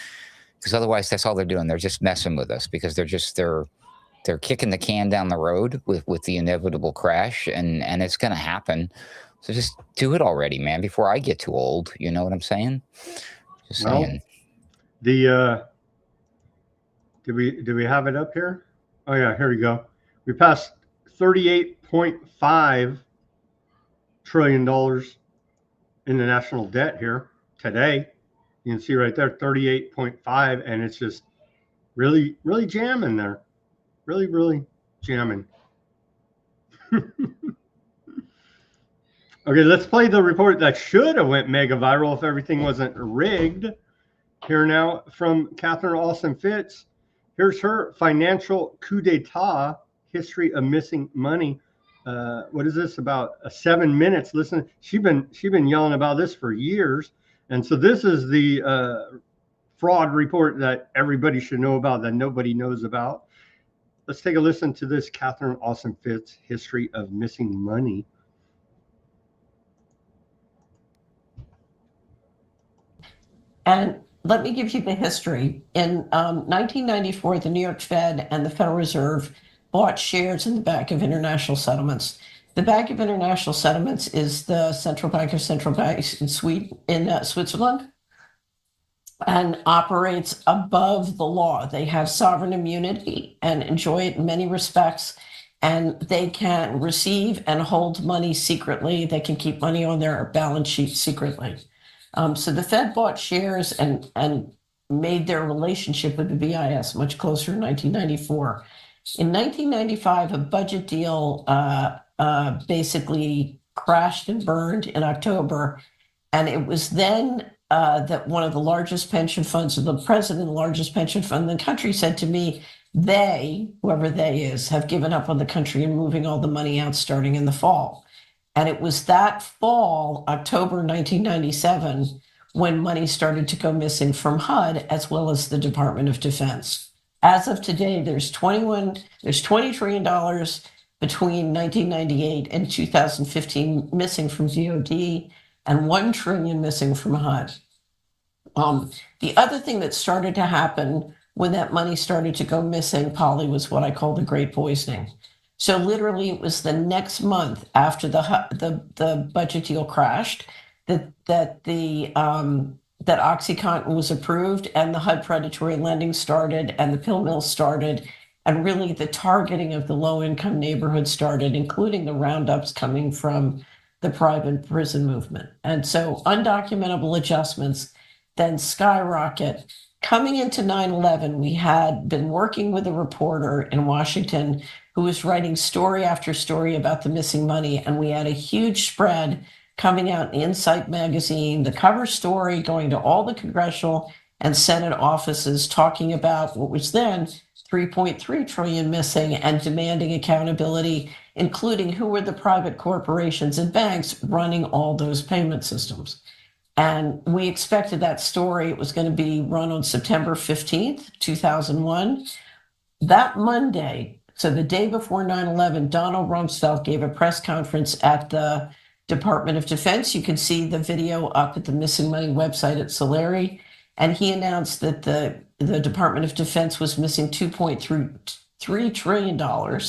Because otherwise, that's all they're doing. They're just messing with us because they're kicking the can down the road with the inevitable crash, and it's gonna happen. So just do it already, man, before I get too old. You know what I'm saying? Just saying. The do we have it up here? Oh yeah, here we go. We passed $38.5 trillion in the national debt here today. You can see right there 38.5, and it's just really jamming there. Really jamming. Okay, let's play the report that should have went mega viral if everything wasn't rigged. Here now from Catherine Austin Fitz. Here's her financial coup d'etat, history of missing money. What is this, about 7 minutes? Listen, she's been yelling about this for years, and so this is the fraud report that everybody should know about that nobody knows about. Let's take a listen to this Catherine Austin Fitz, history of missing money. And let me give you the history. In 1994, the New York Fed and the Federal Reserve bought shares in the Bank of International Settlements. The Bank of International Settlements is the central bank of central banks in Switzerland, and operates above the law. They have sovereign immunity and enjoy it in many respects, and they can receive and hold money secretly. They can keep money on their balance sheet secretly. So the Fed bought shares and made their relationship with the BIS much closer in 1994. In 1995, a budget deal basically crashed and burned in October. And it was then that one of the largest pension funds, or the president of the largest pension fund in the country, said to me, they, whoever they is, have given up on the country and moving all the money out starting in the fall. And it was that fall, October 1997, when money started to go missing from HUD as well as the Department of Defense. As of today, there's $20 trillion between 1998 and 2015 missing from DOD, and $1 trillion missing from HUD. The other thing that started to happen when that money started to go missing, Polly, was what I call the Great Poisoning. So literally, it was the next month after the budget deal crashed that OxyContin was approved, and the HUD predatory lending started, and the pill mill started, and really the targeting of the low-income neighborhood started, including the roundups coming from the private prison movement. And so undocumentable adjustments then skyrocket. Coming into 9/11, we had been working with a reporter in Washington who was writing story after story about the missing money, and we had a huge spread coming out in Insight magazine, the cover story going to all the congressional and Senate offices talking about what was then 3.3 trillion missing and demanding accountability, including who were the private corporations and banks running all those payment systems. And we expected that story. It was going to be run on September 15th, 2001. That Monday, so the day before 9/11, Donald Rumsfeld gave a press conference at the Department of Defense. You can see the video up at the Missing Money website at Solari. And he announced that the Department of Defense was missing $2.3 trillion.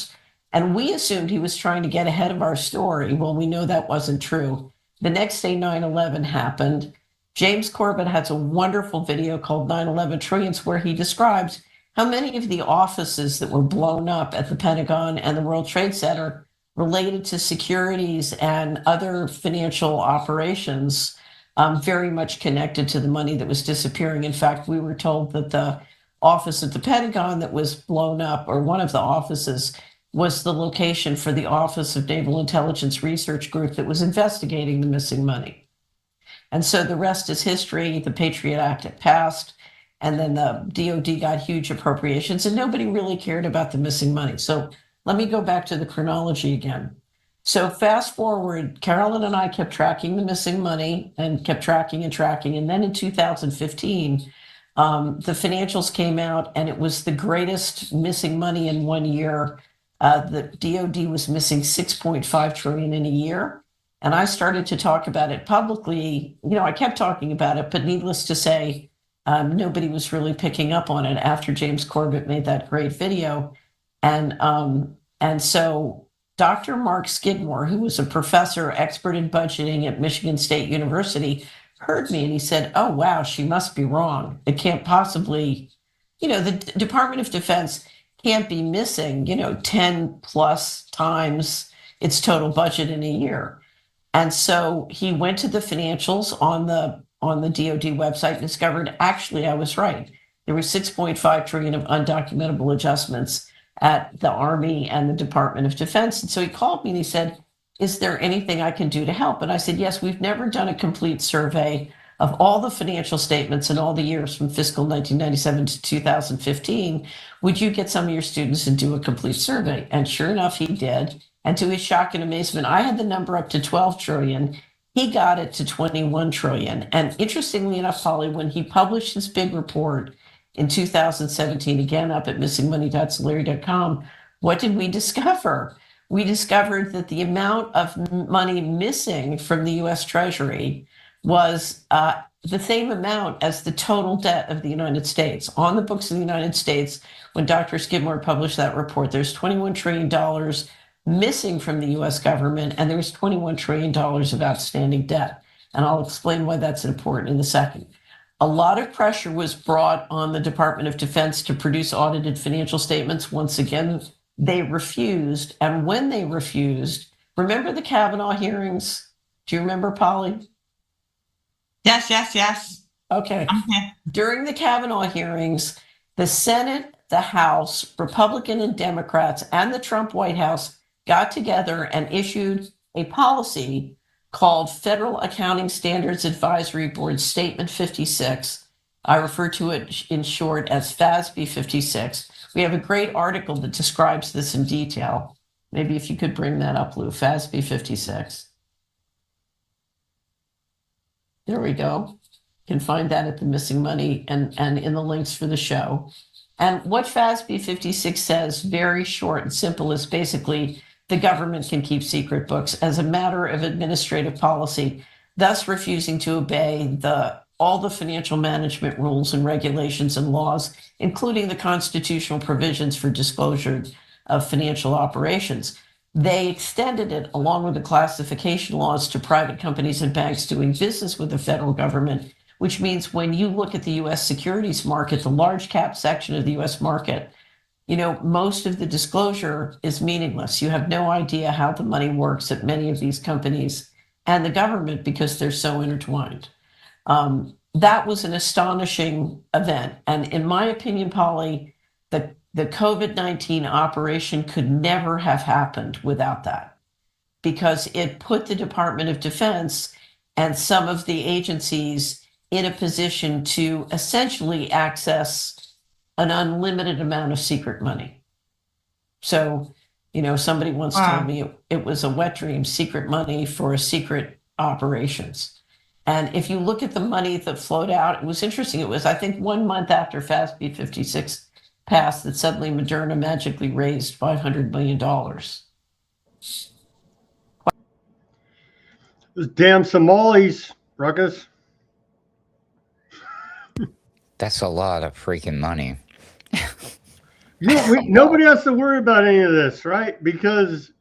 And we assumed he was trying to get ahead of our story. Well, we know that wasn't true. The next day, 9/11 happened. James Corbett has a wonderful video called 9/11 Trillions, where he describes how many of the offices that were blown up at the Pentagon and the World Trade Center related to securities and other financial operations, very much connected to the money that was disappearing. In fact, we were told that the office at the Pentagon that was blown up, or one of the offices, was the location for the Office of Naval Intelligence Research Group that was investigating the missing money. And so the rest is history. The Patriot Act had passed, and then the DOD got huge appropriations, and nobody really cared about the missing money. So let me go back to the chronology again. So fast forward, Carolyn and I kept tracking the missing money and kept tracking and tracking. And then in 2015, the financials came out, and it was the greatest missing money in 1 year. The DOD was missing 6.5 trillion in a year. And I started to talk about it publicly. You know, I kept talking about it, but needless to say, nobody was really picking up on it after James Corbett made that great video. And so Dr. Mark Skidmore, who was a professor expert in budgeting at Michigan State University, heard me, and he said, "Oh, wow, she must be wrong. It can't possibly, you know, the Department of Defense can't be missing, 10 plus times its total budget in a year." And so he went to the financials on the DOD website and discovered, actually, I was right. There were 6.5 trillion of undocumentable adjustments at the Army and the Department of Defense. And so he called me and he said, "Is there anything I can do to help?" And I said, "Yes, we've never done a complete survey of all the financial statements in all the years from fiscal 1997 to 2015. Would you get some of your students and do a complete survey?" And sure enough, he did. And to his shock and amazement, I had the number up to 12 trillion. He got it to 21 trillion. And interestingly enough, Polly, when he published his big report in 2017, again up at missingmoney.solari.com, what did we discover? We discovered that the amount of money missing from the US Treasury was the same amount as the total debt of the United States. On the books of the United States, when Dr. Skidmore published that report, there's $21 trillion missing from the US government, and there's $21 trillion of outstanding debt. And I'll explain why that's important in a second. A lot of pressure was brought on the Department of Defense to produce audited financial statements. Once again, they refused. And when they refused, remember the Kavanaugh hearings? Do you remember, Polly? Yes. Okay. Okay. During the Kavanaugh hearings, the Senate, the House, Republican and Democrats, and the Trump White House got together and issued a policy called Federal Accounting Standards Advisory Board Statement 56. I refer to it in short as FASB 56. We have a great article that describes this in detail. Maybe if you could bring that up, Lou, FASB 56. There we go. You can find that at the Missing Money and in the links for the show. And what FASB 56 says, very short and simple, is basically the government can keep secret books as a matter of administrative policy, thus refusing to obey all the financial management rules and regulations and laws, including the constitutional provisions for disclosure of financial operations. They extended it, along with the classification laws, to private companies and banks doing business with the federal government, which means when you look at the U.S. securities market, the large cap section of the U.S. market, most of the disclosure is meaningless. You have no idea how the money works at many of these companies and the government because they're so intertwined. That was an astonishing event. And in my opinion, Polly, the COVID-19 operation could never have happened without that, because it put the Department of Defense and some of the agencies in a position to essentially access an unlimited amount of secret money. So, somebody once told me it was a wet dream, secret money for secret operations. And if you look at the money that flowed out, it was interesting. It was, I think, 1 month after FASB 56 passed that suddenly Moderna magically raised $500 million. Those damn Somalis, Ruckus. That's a lot of freaking money. Nobody has to worry about any of this, right? Because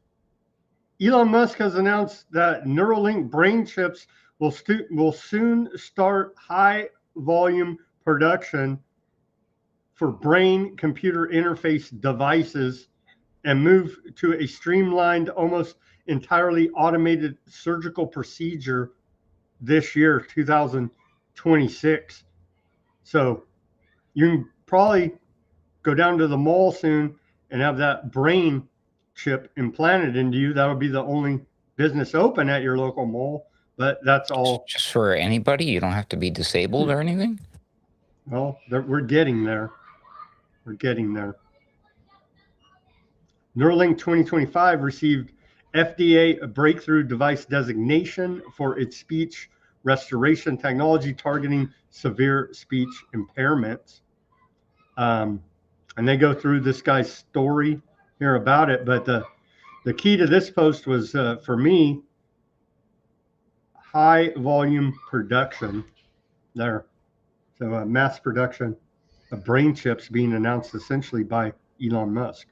Elon Musk has announced that Neuralink brain chips will soon start high volume production for brain computer interface devices and move to a streamlined, almost entirely automated surgical procedure this year, 2026. So you can probably go down to the mall soon and have that brain chip implanted into you. That would be the only business open at your local mall, but that's all. Just for anybody? You don't have to be disabled or anything? Well, we're getting there. We're getting there. Neuralink 2025 received FDA breakthrough device designation for its speech restoration technology targeting severe speech impairments. And they go through this guy's story here about it. But the key to this post was, for me, high volume production there. So mass production of brain chips being announced essentially by Elon Musk.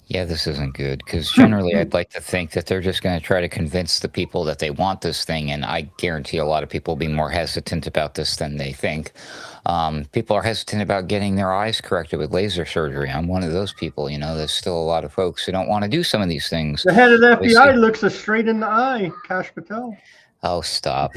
Yeah, this isn't good because generally I'd like to think that they're just going to try to convince the people that they want this thing. And I guarantee a lot of people will be more hesitant about this than they think. People are hesitant about getting their eyes corrected with laser surgery. I'm one of those people. You know, there's still a lot of folks who don't want to do some of these things. The head of the FBI looks us straight in the eye, Cash Patel. Oh, stop.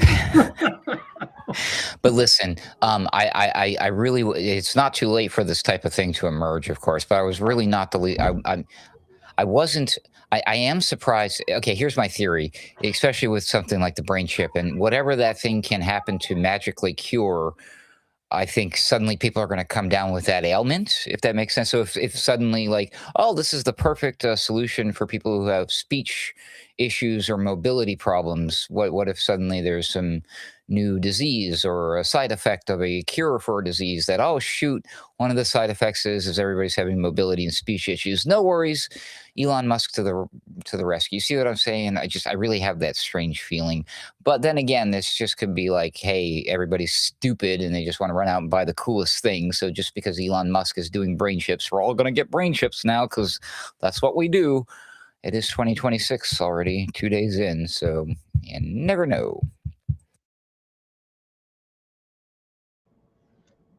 But listen, I really, it's not too late for this type of thing to emerge, of course, but I was really not the lead. I wasn't, I am surprised. Okay, here's my theory, especially with something like the brain chip and whatever that thing can happen to magically cure. I think suddenly people are going to come down with that ailment, if that makes sense. So if suddenly like, oh, this is the perfect solution for people who have speech issues or mobility problems. What if suddenly there's some new disease or a side effect of a cure for a disease that, oh, shoot, one of the side effects is everybody's having mobility and speech issues. No worries. Elon Musk to the rescue. See what I'm saying? I really have that strange feeling. But then again, this just could be like, hey, everybody's stupid and they just want to run out and buy the coolest thing. So just because Elon Musk is doing brain chips, we're all going to get brain chips now because that's what we do. It is 2026 already, 2 days in. So you never know.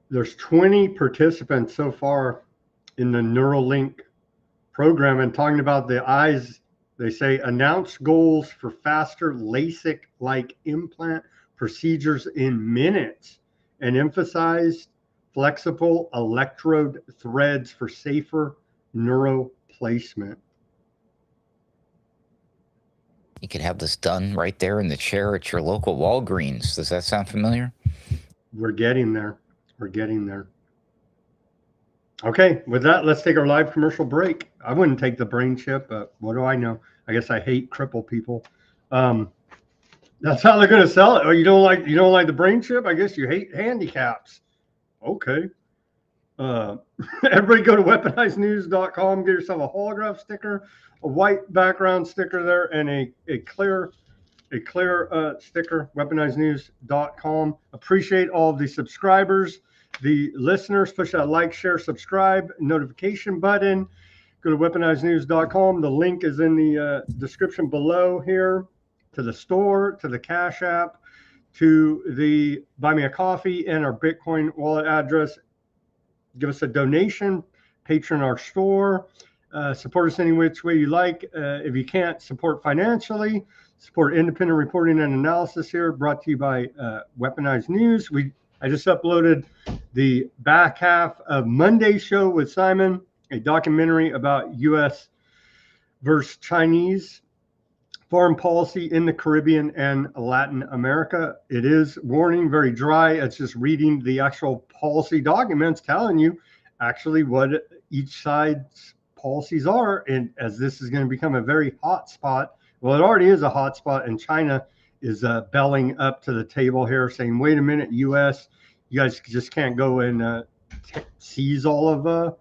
There's 20 participants so far in the Neuralink program, and talking about the eyes, they say announced goals for faster LASIK-like implant procedures in minutes and emphasized flexible electrode threads for safer neuro placement. You could have this done right there in the chair at your local Walgreens. Does that sound familiar? We're getting there. We're getting there. Okay, with that, let's take our live commercial break. I wouldn't take the brain chip, but what do I know? I guess I hate crippled people. That's how they're going to sell it. Oh, you don't like the brain chip? I guess you hate handicaps. Okay. Everybody go to weaponizednews.com, get yourself a holograph sticker, a white background sticker there, and a clear sticker, weaponizednews.com. Appreciate all of the subscribers, the listeners. Push that like, share, subscribe, notification button. Go to weaponizednews.com. The link is in the description below here, to the store, to the Cash App, to the Buy Me a Coffee, and our Bitcoin wallet address. Give us a donation, patron our store, support us any which way you like. If you can't support financially, support independent reporting and analysis here, brought to you by Weaponized News. I just uploaded the back half of Monday's show with Simon, a documentary about U.S. versus Chinese foreign policy in the Caribbean and Latin America. It is, warning, very dry. It's just reading the actual policy documents telling you actually what each side's policies are. And as this is going to become a very hot spot, well, it already is a hot spot, and China is belling up to the table here saying, wait a minute, U.S., you guys just can't go and seize all of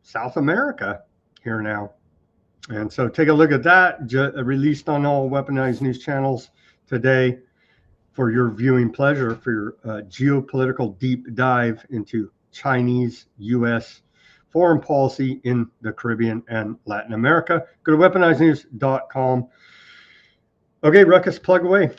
South America here now. And so take a look at that, released on all Weaponized News channels today for your viewing pleasure, for your geopolitical deep dive into Chinese, U.S. foreign policy in the Caribbean and Latin America. Go to weaponizednews.com. Okay, Ruckus, plug away.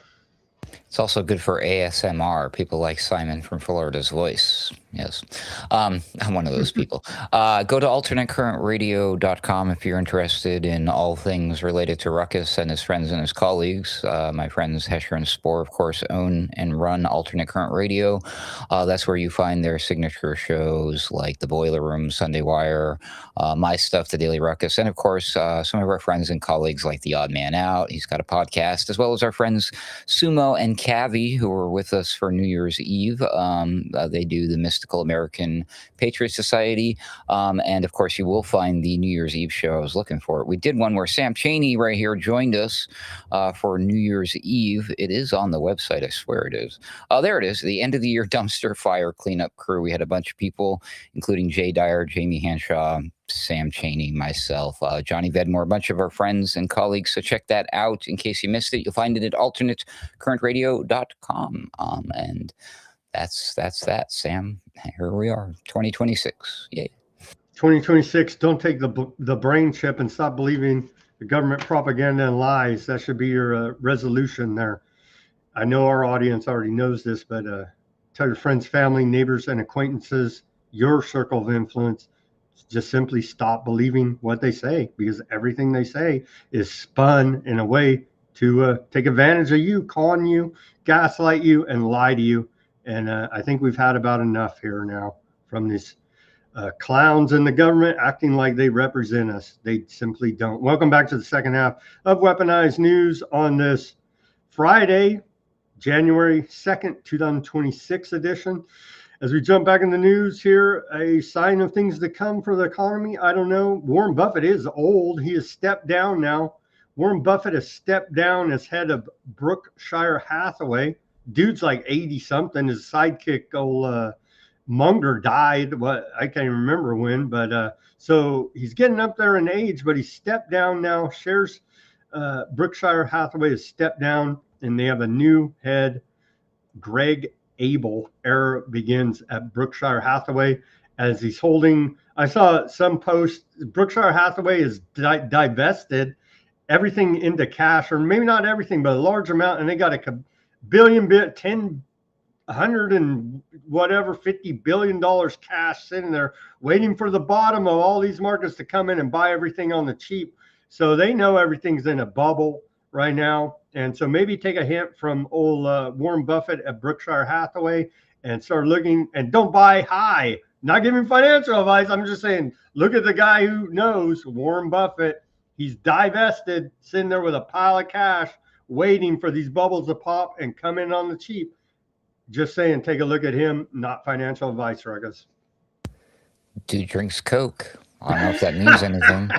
It's also good for ASMR. People like Simon from Florida's Voice. Yes. I'm one of those people. Go to alternatecurrentradio.com if you're interested in all things related to Ruckus and his friends and his colleagues. My friends Hesher and Spore, of course, own and run Alternate Current Radio. That's where you find their signature shows like The Boiler Room, Sunday Wire, my stuff, The Daily Ruckus, and, of course, some of our friends and colleagues like The Odd Man Out. He's got a podcast, as well as our friends Sumo and Cavi, who were with us for New Year's Eve. They do the Mystical American Patriot Society. And of course, you will find the New Year's Eve show. I was looking for it. We did one where Sam Chaney right here joined us for New Year's Eve. It is on the website. I swear it is. There it is. The end of the year dumpster fire cleanup crew. We had a bunch of people, including Jay Dyer, Jamie Hanshaw, Sam Chaney, myself, Johnny Vedmore, a bunch of our friends and colleagues. So check that out in case you missed it. You'll find it at alternatecurrentradio.com. And that's that, Sam. Here we are, 2026. Yay. 2026. Don't take the brain chip and stop believing the government propaganda and lies. That should be your resolution there. I know our audience already knows this, but tell your friends, family, neighbors, and acquaintances, your circle of influence, just simply stop believing what they say, because everything they say is spun in a way to take advantage of you, con you, gaslight you, and lie to you. And I think we've had about enough here now from these clowns in the government acting like they represent us. They simply don't. Welcome back to the second half of Weaponized News on this Friday, January 2nd, 2026 edition. As we jump back in the news here, a sign of things to come for the economy. I don't know. Warren Buffett is old. He has stepped down now. Warren Buffett has stepped down as head of Berkshire Hathaway. Dude's like 80 something. His sidekick, old Munger, died. What, I can't even remember when, but so he's getting up there in age, but he stepped down now. Shares Berkshire Hathaway has stepped down, and they have a new head, Greg Abel. Era begins at Berkshire Hathaway as he's holding. I saw some post. Berkshire Hathaway is divested everything into cash, or maybe not everything, but a large amount, and they got a billion, 10, 100 and whatever, $50 billion cash sitting there waiting for the bottom of all these markets to come in and buy everything on the cheap. So they know everything's in a bubble right now. And so maybe take a hint from old Warren Buffett at Berkshire Hathaway and start looking, and don't buy high. Not giving financial advice. I'm just saying, look at the guy who knows, Warren Buffett. He's divested, sitting there with a pile of cash, waiting for these bubbles to pop and come in on the cheap. Just saying, take a look at him. Not financial advice, Ruckus. Dude drinks Coke. I don't know if that means anything.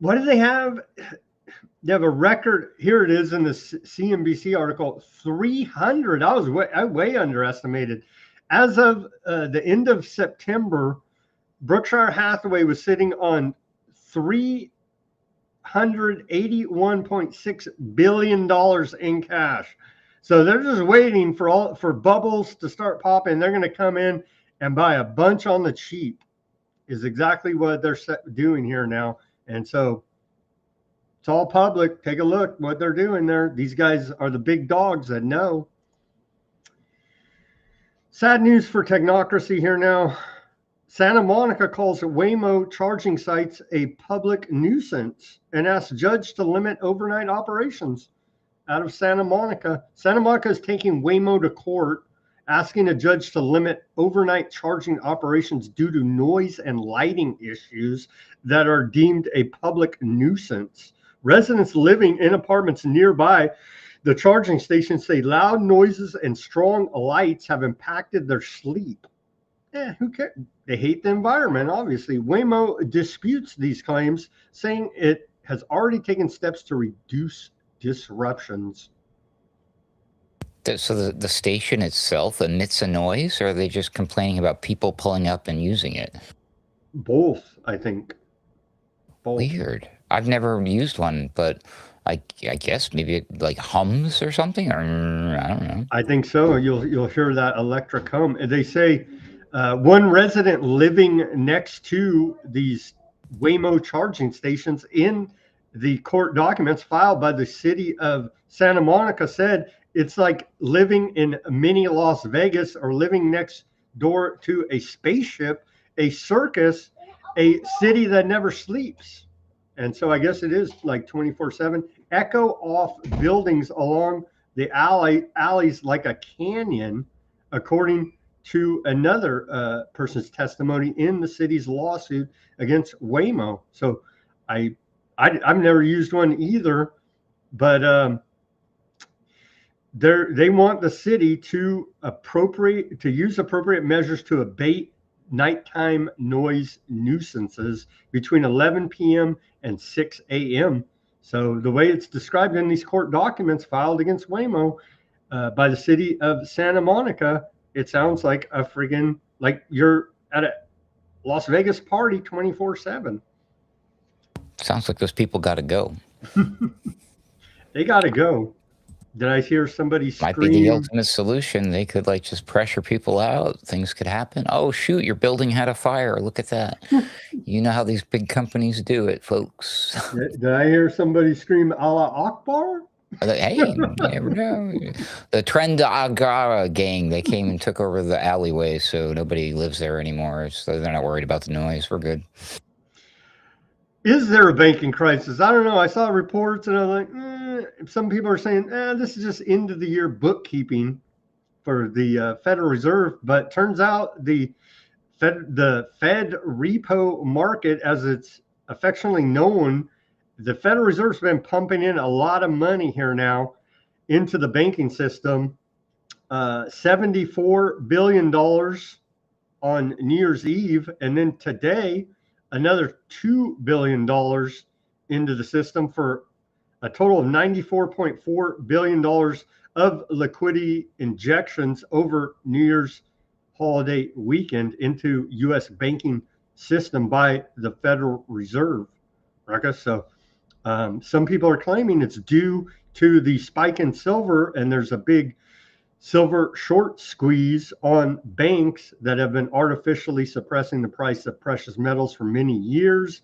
What do they have? They have a record. Here it is in the CNBC article. 300. I way underestimated. As of the end of September, Berkshire Hathaway was sitting on $381.6 billion in cash. So they're just waiting for bubbles to start popping. They're going to come in and buy a bunch on the cheap, is exactly what they're doing here now. And so it's all public. Take a look what they're doing there. These guys are the big dogs that know. Sad news for technocracy here now. Santa Monica calls Waymo charging sites a public nuisance and asks judge to limit overnight operations out of Santa Monica. Santa Monica is taking Waymo to court, asking a judge to limit overnight charging operations due to noise and lighting issues that are deemed a public nuisance. Residents living in apartments nearby the charging station say loud noises and strong lights have impacted their sleep. Who cares? They hate the environment, obviously. Waymo disputes these claims, saying it has already taken steps to reduce disruptions. So the station itself emits a noise, or are they just complaining about people pulling up and using it? Both, I think. Both. Weird. I've never used one, but I guess maybe it like hums or something, or I don't know. I think so. You'll hear that electric hum. They say one resident living next to these Waymo charging stations in the court documents filed by the city of Santa Monica said it's like living in mini Las Vegas or living next door to a spaceship, a circus, a city that never sleeps. And so I guess it is like 24/7. Echo off buildings along the alleys like a canyon, according to another person's testimony in the city's lawsuit against Waymo. So I've never used one either, but they want the city to use appropriate measures to abate nighttime noise nuisances between 11 p.m. and 6 a.m. So the way it's described in these court documents filed against Waymo by the city of Santa Monica, it sounds like a friggin' like you're at a Las Vegas party 24/7. Sounds like those people got to go. They got to go. Did I hear somebody scream? Might be the ultimate solution. They could like just pressure people out. Things could happen. Oh, shoot, your building had a fire. Look at that. You know how these big companies do it, folks. Did I hear somebody scream Allah Akbar? Hey, you never know. The Trend Agara gang, they came and took over the alleyway, so nobody lives there anymore. So they're not worried about the noise. We're good. Is there a banking crisis? I don't know. I saw reports and I was like, some people are saying, this is just end of the year bookkeeping for the Federal Reserve. But turns out the Fed repo market, as it's affectionately known, the Federal Reserve's been pumping in a lot of money here now into the banking system. $74 billion on New Year's Eve. And then today, another $2 billion into the system for a total of $94.4 billion of liquidity injections over New Year's holiday weekend into U.S. banking system by the Federal Reserve. So some people are claiming it's due to the spike in silver, and there's a big silver short squeeze on banks that have been artificially suppressing the price of precious metals for many years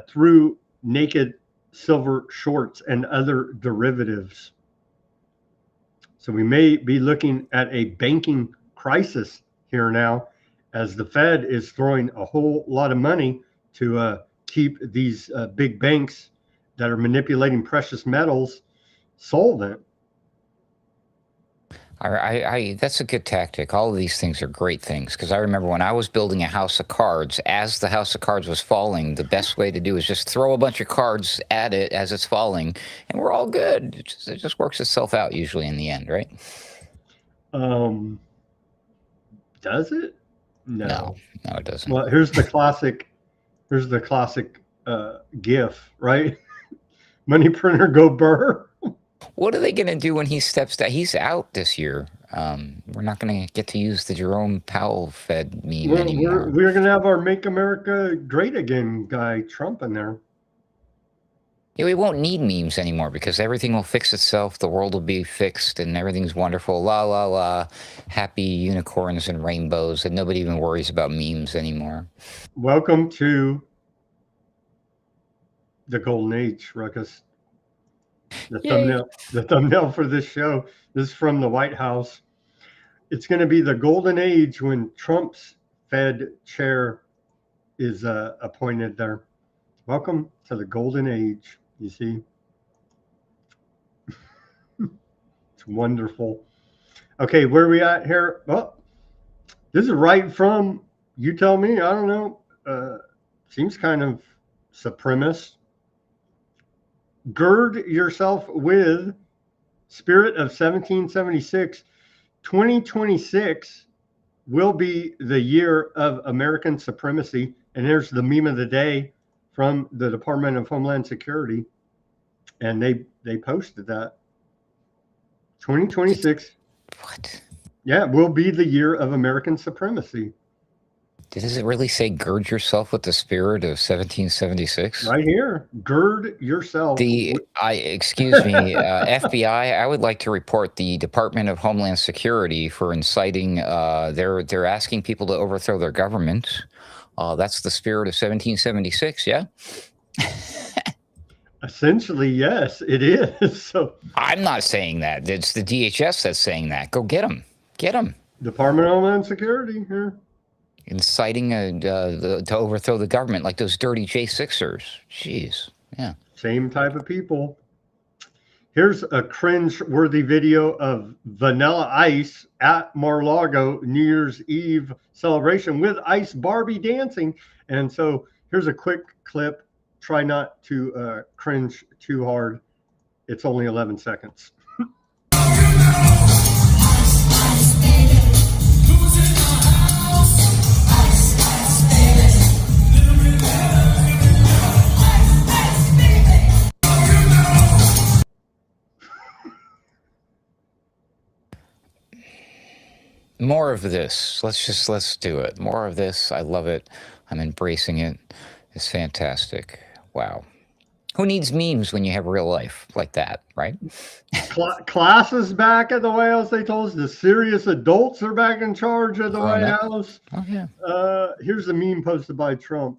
through naked silver shorts and other derivatives. So we may be looking at a banking crisis here now, as the Fed is throwing a whole lot of money to keep these big banks that are manipulating precious metals solvent. That's a good tactic. All of these things are great things, because I remember when I was building a house of cards, as the house of cards was falling, the best way to do is just throw a bunch of cards at it as it's falling, and we're all good. It just works itself out usually in the end, right? Does it? No, it doesn't. Well, here's the classic GIF, right? Money printer go burr. What are they going to do when he steps down? He's out this year. We're not going to get to use the Jerome Powell Fed meme anymore. We're going to have our Make America Great Again guy, Trump, in there. Yeah, we won't need memes anymore because everything will fix itself. The world will be fixed and everything's wonderful. La, la, la. Happy unicorns and rainbows, and nobody even worries about memes anymore. Welcome to the Golden Age, Ruckus. The thumbnail for this show. This is from the White House. It's going to be the Golden Age when Trump's Fed chair is appointed there. Welcome to the Golden Age. You see, it's wonderful. Okay, where are we at here? Oh, this is right from, you tell me, I don't know. Seems kind of supremacist. Gird yourself with spirit of 1776. 2026 will be the year of American supremacy. And here's the meme of the day from the Department of Homeland Security. And they posted that. 2026. What? Yeah, will be the year of American supremacy. Does it really say gird yourself with the spirit of 1776? Right here. Gird yourself. Excuse me, FBI, I would like to report the Department of Homeland Security for inciting, they're asking people to overthrow their government. That's the spirit of 1776, yeah? Essentially, yes, it is. So I'm not saying that. It's the DHS that's saying that. Go get them. Get them. Department of Homeland Security here. Inciting to overthrow the government like those dirty J6ers. Jeez. Yeah. Same type of people. Here's a cringe-worthy video of Vanilla Ice at Mar-a-Lago New Year's Eve celebration with Ice Barbie dancing. And so here's a quick clip. Try not to cringe too hard. It's only 11 seconds. More of this. Let's do it. More of this. I love it. I'm embracing it. It's fantastic. Wow. Who needs memes when you have real life like that, right? Classes back at the White House, they told us. The serious adults are back in charge at the White House. Oh, yeah. Here's the meme posted by Trump.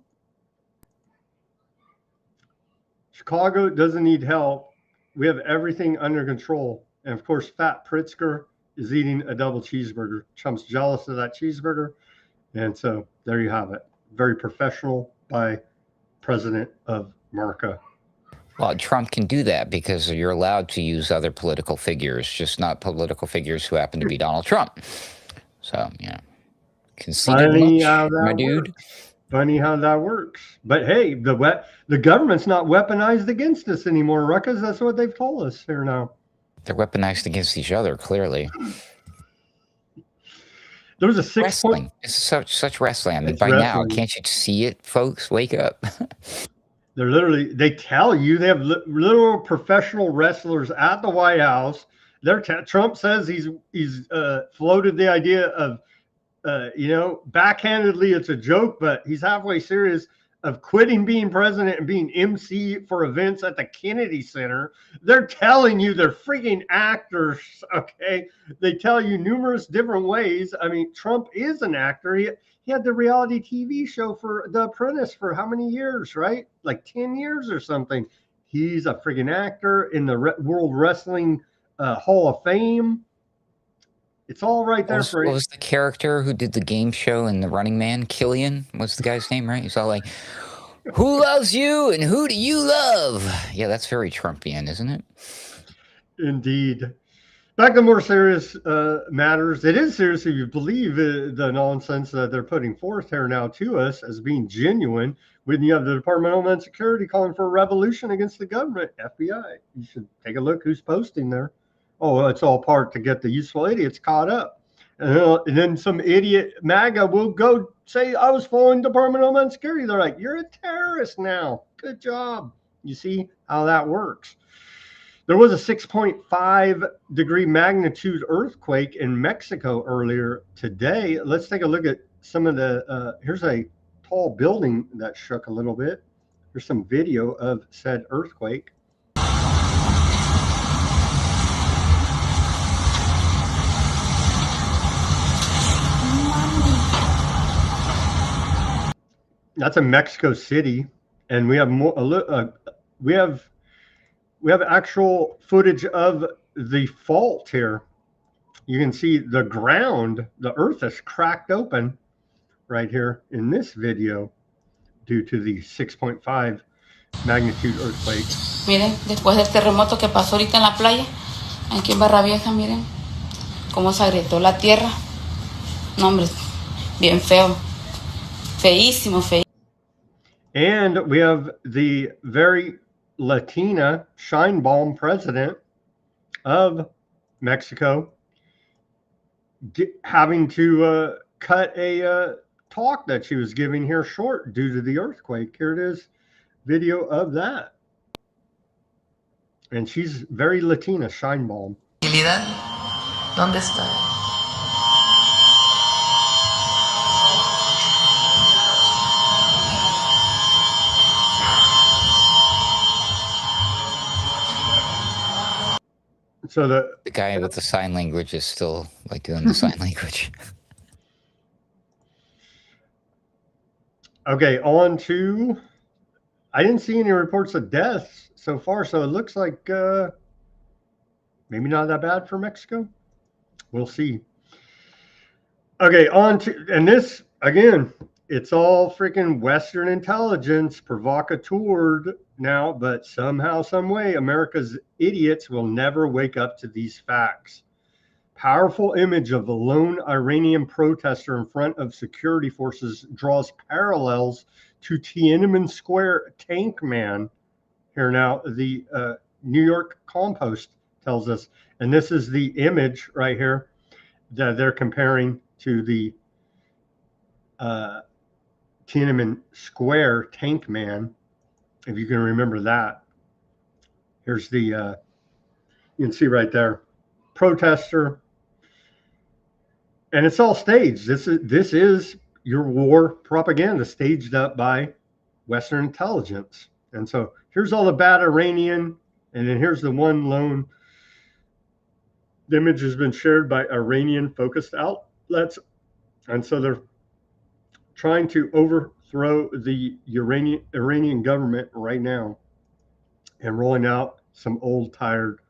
Chicago doesn't need help. We have everything under control. And of course, Fat Pritzker is eating a double cheeseburger. Trump's jealous of that cheeseburger. And so there you have it. Very professional by President of America. Well, Trump can do that because you're allowed to use other political figures, just not political figures who happen to be Donald Trump. So, yeah. Conceded much, my dude. Funny how that works. But hey, the government's not weaponized against us anymore, Ruckus. That's what they've told us here now. They're weaponized against each other, clearly. There was a wrestling. It's such wrestling. I mean, by now, can't you see it, folks? Wake up. They're literally, they tell you they have literal professional wrestlers at the White House. Trump says he's floated the idea of, backhandedly, it's a joke, but he's halfway serious of quitting being president and being MC for events at the Kennedy Center. They're telling you they're freaking actors, okay? They tell you numerous different ways. I mean, Trump is an actor. He had the reality TV show for The Apprentice for how many years, right? Like 10 years or something. He's a freaking actor in the World Wrestling Hall of Fame. It's all right there for you. What was the character who did the game show in The Running Man? Killian was the guy's name, right? He's all like, who loves you and who do you love? Yeah, that's very Trumpian, isn't it? Indeed. Back to more serious matters. It is serious if you believe the nonsense that they're putting forth here now to us as being genuine. When you have the Department of Homeland Security calling for a revolution against the government, FBI. You should take a look who's posting there. Oh, it's all part to get the useful idiots caught up. And then some idiot MAGA will go say, I was following Department of Homeland Security. They're like, you're a terrorist now. Good job. You see how that works. There was a 6.5 degree magnitude earthquake in Mexico earlier today. Let's take a look at some of the, here's a tall building that shook a little bit. There's some video of said earthquake. That's in Mexico City, and we have more. We have actual footage of the fault here. You can see the ground, the earth is cracked open right here in this video due to the 6.5 magnitude earthquake. Miren, después del terremoto que pasó ahorita en la playa, aquí en Barra Vieja, miren cómo se agrietó la tierra. No, hombre, bien feo. Feísimo, feísimo. And we have the very Latina Sheinbaum president of Mexico having to cut a talk that she was giving here short due to the earthquake. Here it is, video of that. And she's very Latina, Sheinbaum. ¿Dónde está? So the guy with the sign language is still like doing the sign language. Okay, on to I didn't see any reports of deaths so far, so it looks like maybe not that bad for Mexico. We'll see. Okay, on to, and this again, it's all freaking Western intelligence provocateur now, but somehow, some way, America's idiots will never wake up to these facts. Powerful image of a lone Iranian protester in front of security forces draws parallels to Tiananmen Square tank man. Here now, the New York Compost tells us, and this is the image right here that they're comparing to the Tiananmen Square tank man, if you can remember that. Here's the, you can see right there, protester. And it's all staged. This is your war propaganda staged up by Western intelligence. And so here's all the bad Iranian, and then here's the one lone. The image has been shared by Iranian focused outlets. And so they're trying to overthrow the Iranian government right now and rolling out some old, tired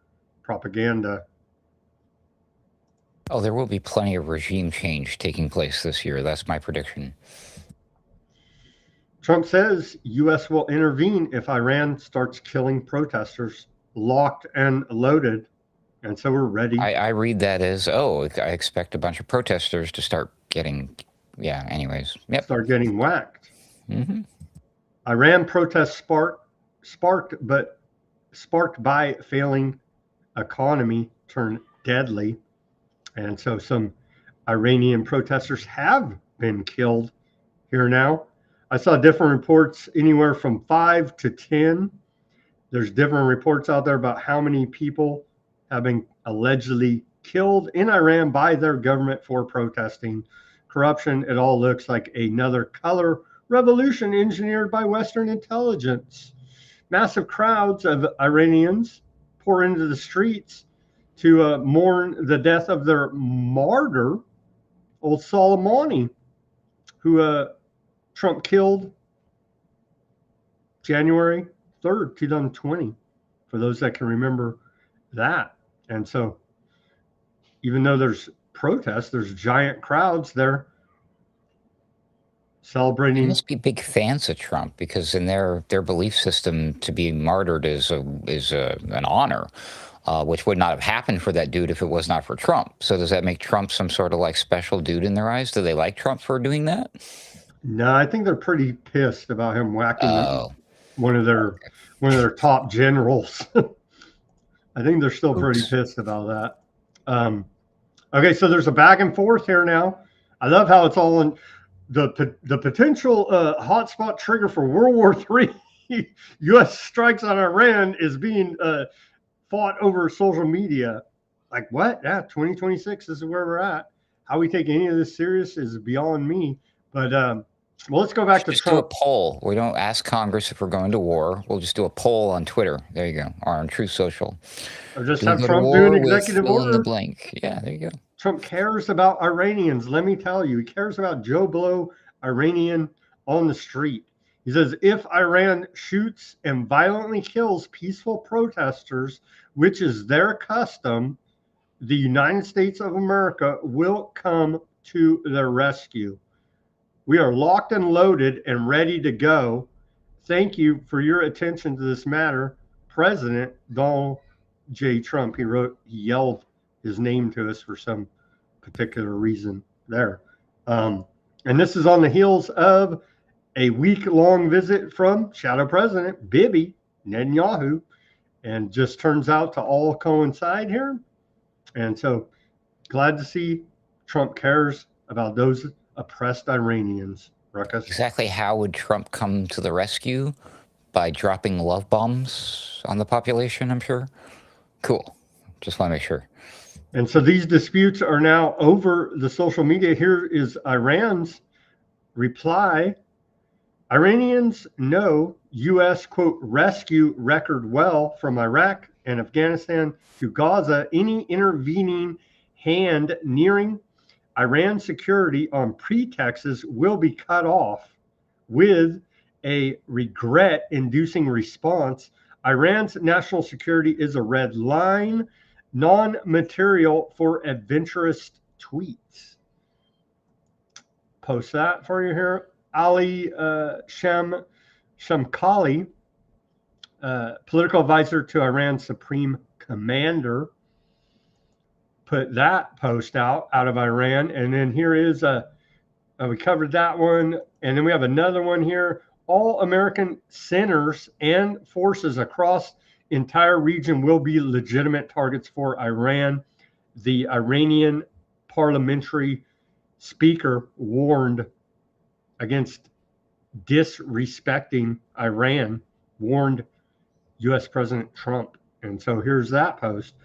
propaganda. Oh, there will be plenty of regime change taking place this year. That's my prediction. Trump says U.S. will intervene if Iran starts killing protesters, locked and loaded. And so we're ready. I read that as, I expect a bunch of protesters to start getting, anyways. Yep. Start getting whacked. Mm-hmm. Iran protests sparked by failing economy turned deadly. And so some Iranian protesters have been killed here now. I saw different reports, anywhere from 5 to 10. There's different reports out there about how many people have been allegedly killed in Iran by their government for protesting. Corruption, it all looks like another color revolution engineered by Western intelligence. Massive crowds of Iranians pour into the streets to mourn the death of their martyr, old Soleimani, who Trump killed January 3rd, 2020, for those that can remember that. And so even though there's protests, there's giant crowds there celebrating. They must be big fans of Trump, because in their belief system, to be martyred is an honor. Which would not have happened for that dude if it was not for Trump. So does that make Trump some sort of like special dude in their eyes? Do they like Trump for doing that? No, I think they're pretty pissed about him whacking one of their top generals. I think they're still pretty pissed about that. Okay, so there's a back and forth here now. I love how it's all in the potential hotspot trigger for World War III. U.S. strikes on Iran is being fought over social media. Like, what? Yeah, 2026 is where we're at. How we take any of this serious is beyond me. But well, let's go back to just Trump. Do a poll. We don't ask Congress if we're going to war. We'll just do a poll on Twitter. There you go. Or on Truth Social. Or just have Trump do an executive order. In the blank. Yeah, there you go. Trump cares about Iranians. Let me tell you, he cares about Joe Blow, Iranian on the street. He says, if Iran shoots and violently kills peaceful protesters, which is their custom, the United States of America will come to their rescue. We are locked and loaded and ready to go. Thank you for your attention to this matter, President Donald J. Trump. He yelled his name to us for some particular reason there. And this is on the heels of a week-long visit from Shadow President Bibi Netanyahu, and just turns out to all coincide here. And so glad to see Trump cares about those oppressed Iranians. Ruckus. Exactly how would Trump come to the rescue? By dropping love bombs on the population, I'm sure. Cool. Just want to make sure. And so these disputes are now over the social media. Here is Iran's reply. Iranians know U.S., quote, rescue record well from Iraq and Afghanistan to Gaza. Any intervening hand nearing Iran security on pretexts will be cut off with a regret-inducing response. Iran's national security is a red line, non-material for adventurous tweets. Post that for you here. Ali Shamkhali, political advisor to Iran's supreme commander, put that post out of Iran. And then here is we covered that one. And then we have another one here. All American centers and forces across entire region will be legitimate targets for Iran. The Iranian parliamentary speaker warned against disrespecting Iran, warned U.S. President Trump. And so here's that post.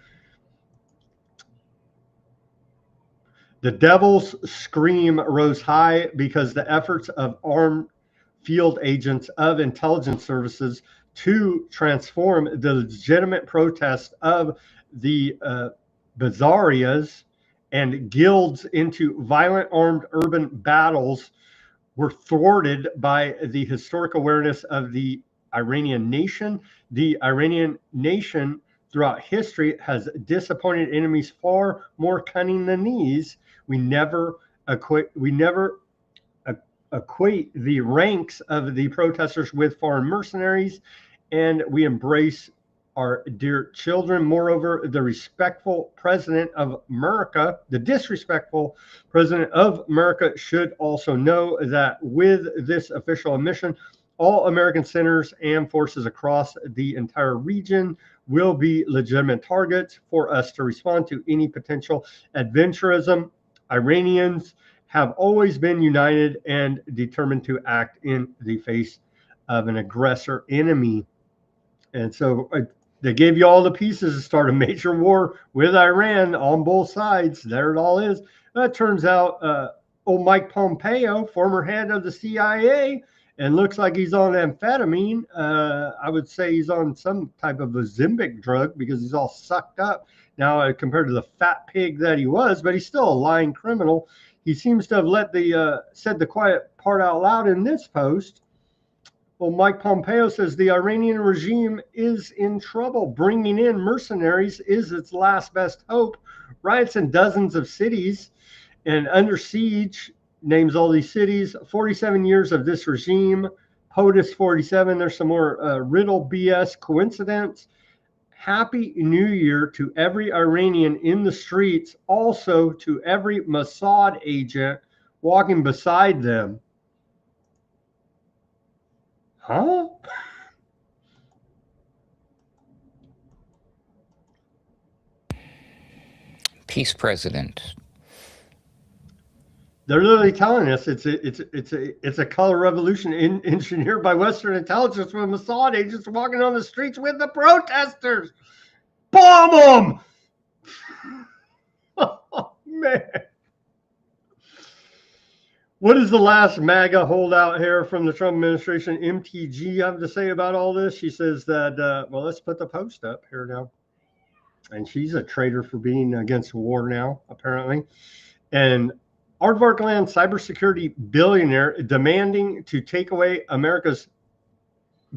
The devil's scream rose high because the efforts of armed field agents of intelligence services to transform the legitimate protest of the Bazarias and guilds into violent armed urban battles were thwarted by the historic awareness of the Iranian nation. The Iranian nation throughout history has disappointed enemies far more cunning than these. We never equate the ranks of the protesters with foreign mercenaries, and we embrace our dear children. Moreover, the disrespectful president of America should also know that with this official admission, all American centers and forces across the entire region will be legitimate targets for us to respond to any potential adventurism. Iranians have always been united and determined to act in the face of an aggressor enemy. And so they gave you all the pieces to start a major war with Iran on both sides. There it all is. That turns out old Mike Pompeo, former head of the CIA, and looks like he's on amphetamine. I would say he's on some type of a Zimbic drug because he's all sucked up now compared to the fat pig that he was, but he's still a lying criminal. He seems to have said the quiet part out loud in this post. Well, Mike Pompeo says the Iranian regime is in trouble. Bringing in mercenaries is its last best hope. Riots in dozens of cities and under siege, names all these cities. 47 years of this regime. POTUS 47. There's some more riddle BS coincidence. Happy New Year to every Iranian in the streets, also to every Mossad agent walking beside them. Huh? Peace president. They're literally telling us it's a color revolution engineered by Western intelligence with Mossad agents walking on the streets with the protesters. Bomb them! Oh, man. What does the last MAGA holdout here from the Trump administration, MTG, have to say about all this? She says that, well, let's put the post up here now. And she's a traitor for being against war now, apparently. And Aardvark Land cybersecurity billionaire demanding to take away America's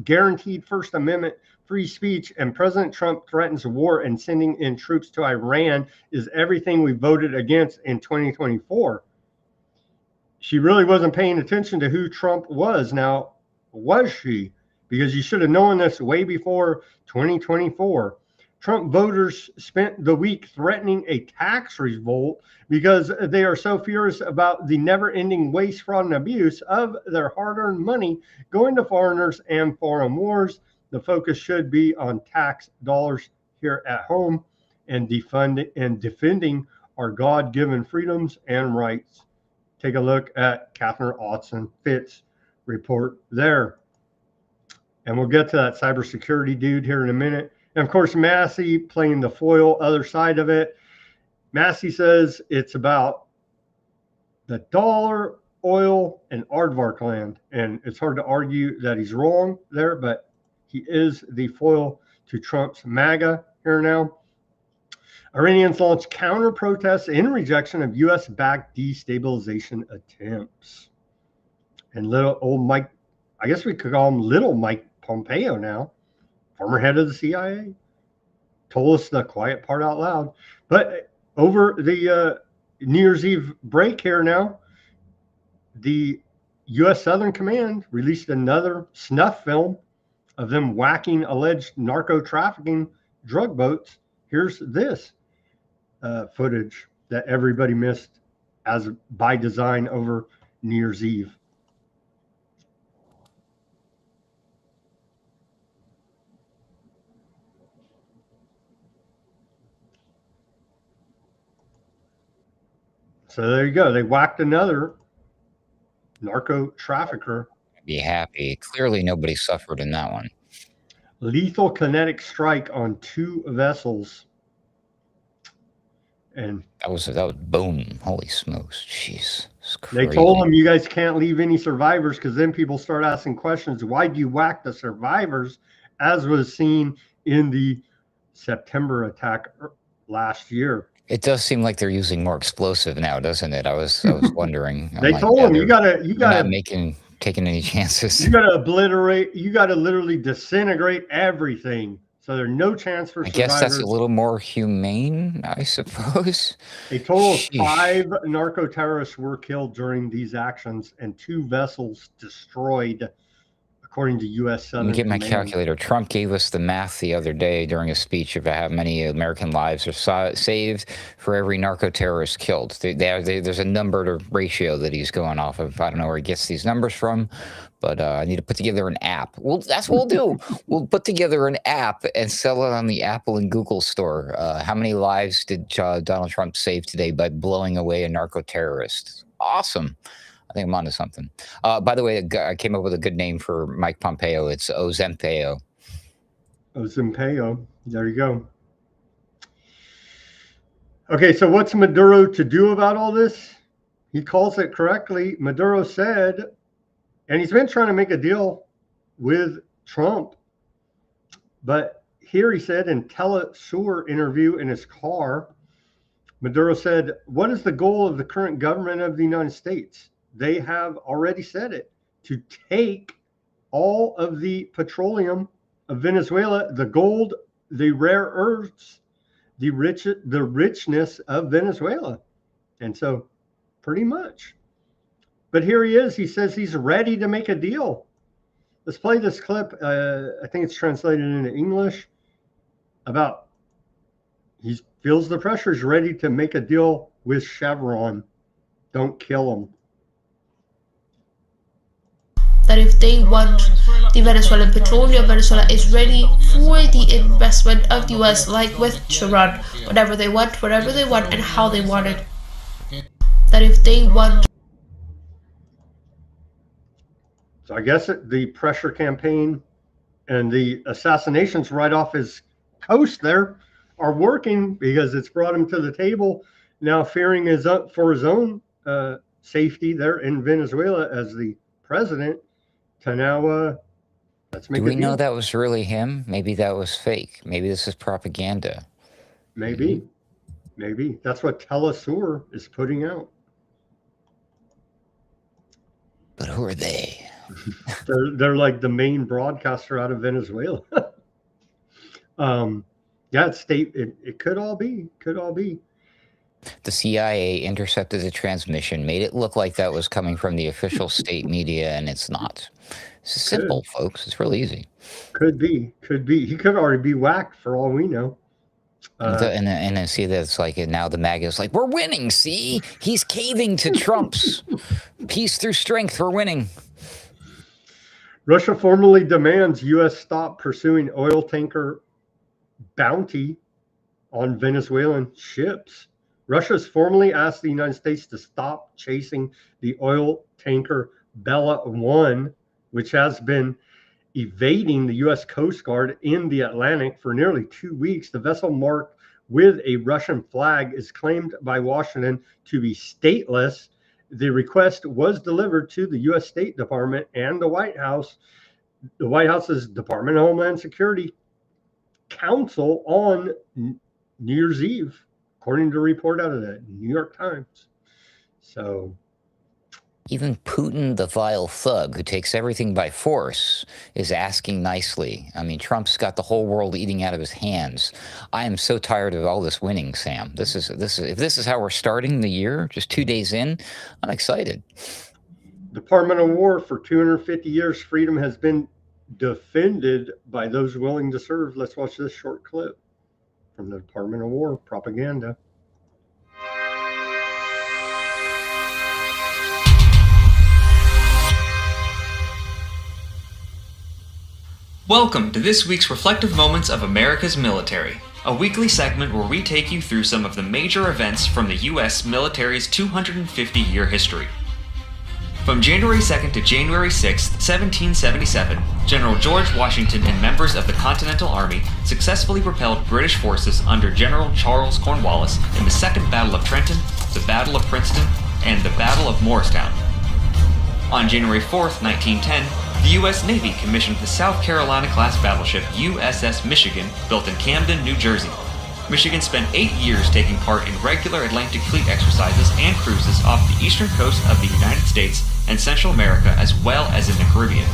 guaranteed First Amendment free speech, and President Trump threatens war and sending in troops to Iran is everything we voted against in 2024. She really wasn't paying attention to who Trump was. Now, was she? Because you should have known this way before 2024. Trump voters spent the week threatening a tax revolt because they are so furious about the never-ending waste, fraud, and abuse of their hard-earned money going to foreigners and foreign wars. The focus should be on tax dollars here at home and defending our God-given freedoms and rights. Take a look at Catherine Austin Fitts report there. And we'll get to that cybersecurity dude here in a minute. And of course, Massey playing the foil other side of it. Massey says it's about the dollar, oil, and aardvark land. And it's hard to argue that he's wrong there, but he is the foil to Trump's MAGA here now. Iranians launched counter protests in rejection of U.S.-backed destabilization attempts. And little old Mike I guess we could call him Little Mike Pompeo now, former head of the CIA, told us the quiet part out loud. But over the New Year's Eve break here now, the U.S. Southern Command released another snuff film of them whacking alleged narco trafficking drug boats. Here's this footage that everybody missed as by design over New Year's Eve. So there you go. They whacked another narco trafficker. Be happy. Clearly, nobody suffered in that one. Lethal kinetic strike on 2 vessels. And that was boom. Holy smokes. Jeez. They told them, you guys can't leave any survivors, because then people start asking questions. Why do you whack the survivors, as was seen in the September attack last year? It does seem like they're using more explosive now, doesn't it? I was wondering. They told them, you gotta taking any chances. You gotta obliterate. You gotta literally disintegrate everything. So there's no chance for survivors. I guess that's a little more humane, I suppose. A total of 5 narco terrorists were killed during these actions and 2 vessels destroyed, according to U.S. Southern Let me get my Command. calculator. Trump gave us the math the other day during a speech about how many American lives are saved for every narco terrorist killed. There's a number to ratio that he's going off of. I don't know where he gets these numbers from, but I need to put together an app. Well, that's what we'll do. We'll put together an app and sell it on the Apple and Google store. How many lives did Donald Trump save today by blowing away a narco terrorist? Awesome. I think I'm onto something. By the way, I came up with a good name for Mike Pompeo. It's Ozempeo. Ozempeo. There you go. Okay, so what's Maduro to do about all this? He calls it correctly. Maduro said, and he's been trying to make a deal with Trump, but here he said in Telesur interview in his car, Maduro said, what is the goal of the current government of the United States? They have already said it, to take all of the petroleum of Venezuela, the gold, the rare earths, the richness of Venezuela. And so pretty much. But here he is. He says he's ready to make a deal. Let's play this clip. I think it's translated into English about he feels the pressure, is ready to make a deal with Chevron. Don't kill him. That if they want the Venezuelan petroleum, Venezuela is ready for the investment of the US, like with Chevron, whatever they want, wherever they want, and how they want it. That if they want. So I guess the pressure campaign and the assassinations right off his coast there are working, because it's brought him to the table now, fearing for his own safety there in Venezuela as the president. To now, let's make. Do we know that was really him? Maybe that was fake. Maybe this is propaganda. Maybe, maybe that's what Telesur is putting out. But who are they? They're like the main broadcaster out of Venezuela. Yeah, it's state. It could all be. Could all be. The CIA intercepted the transmission, made it look like that was coming from the official state media, and it's not. It's simple, folks. It's real easy. Could be. Could be. He could already be whacked for all we know. And then see that it's like now the MAGA is like, we're winning. See, he's caving to Trump's peace through strength. We're winning. Russia formally demands U.S. stop pursuing oil tanker bounty on Venezuelan ships. Russia's formally asked the United States to stop chasing the oil tanker Bella 1, which has been evading the U.S. Coast Guard in the Atlantic for nearly 2 weeks. The vessel, marked with a Russian flag, is claimed by Washington to be stateless. The request was delivered to the U.S. State Department and the White House. The White House's Department of Homeland Security Council on New Year's Eve, according to a report out of the New York Times. So Even Putin, the vile thug who takes everything by force, is asking nicely. I mean, Trump's got the whole world eating out of his hands. I am so tired of all this winning, Sam. If this is how we're starting the year, just 2 days in, I'm excited. Department of War for 250 years, freedom has been defended by those willing to serve. Let's watch this short clip from the Department of War propaganda. Welcome to this week's Reflective Moments of America's Military, a weekly segment where we take you through some of the major events from the U.S. military's 250-year history. From January 2nd to January 6th, 1777, General George Washington and members of the Continental Army successfully repelled British forces under General Charles Cornwallis in the Second Battle of Trenton, the Battle of Princeton, and the Battle of Morristown. On January 4th, 1910, the U.S. Navy commissioned the South Carolina-class battleship USS Michigan, built in Camden, New Jersey. Michigan spent 8 years taking part in regular Atlantic Fleet exercises and cruises off the eastern coast of the United States and Central America, as well as in the Caribbean.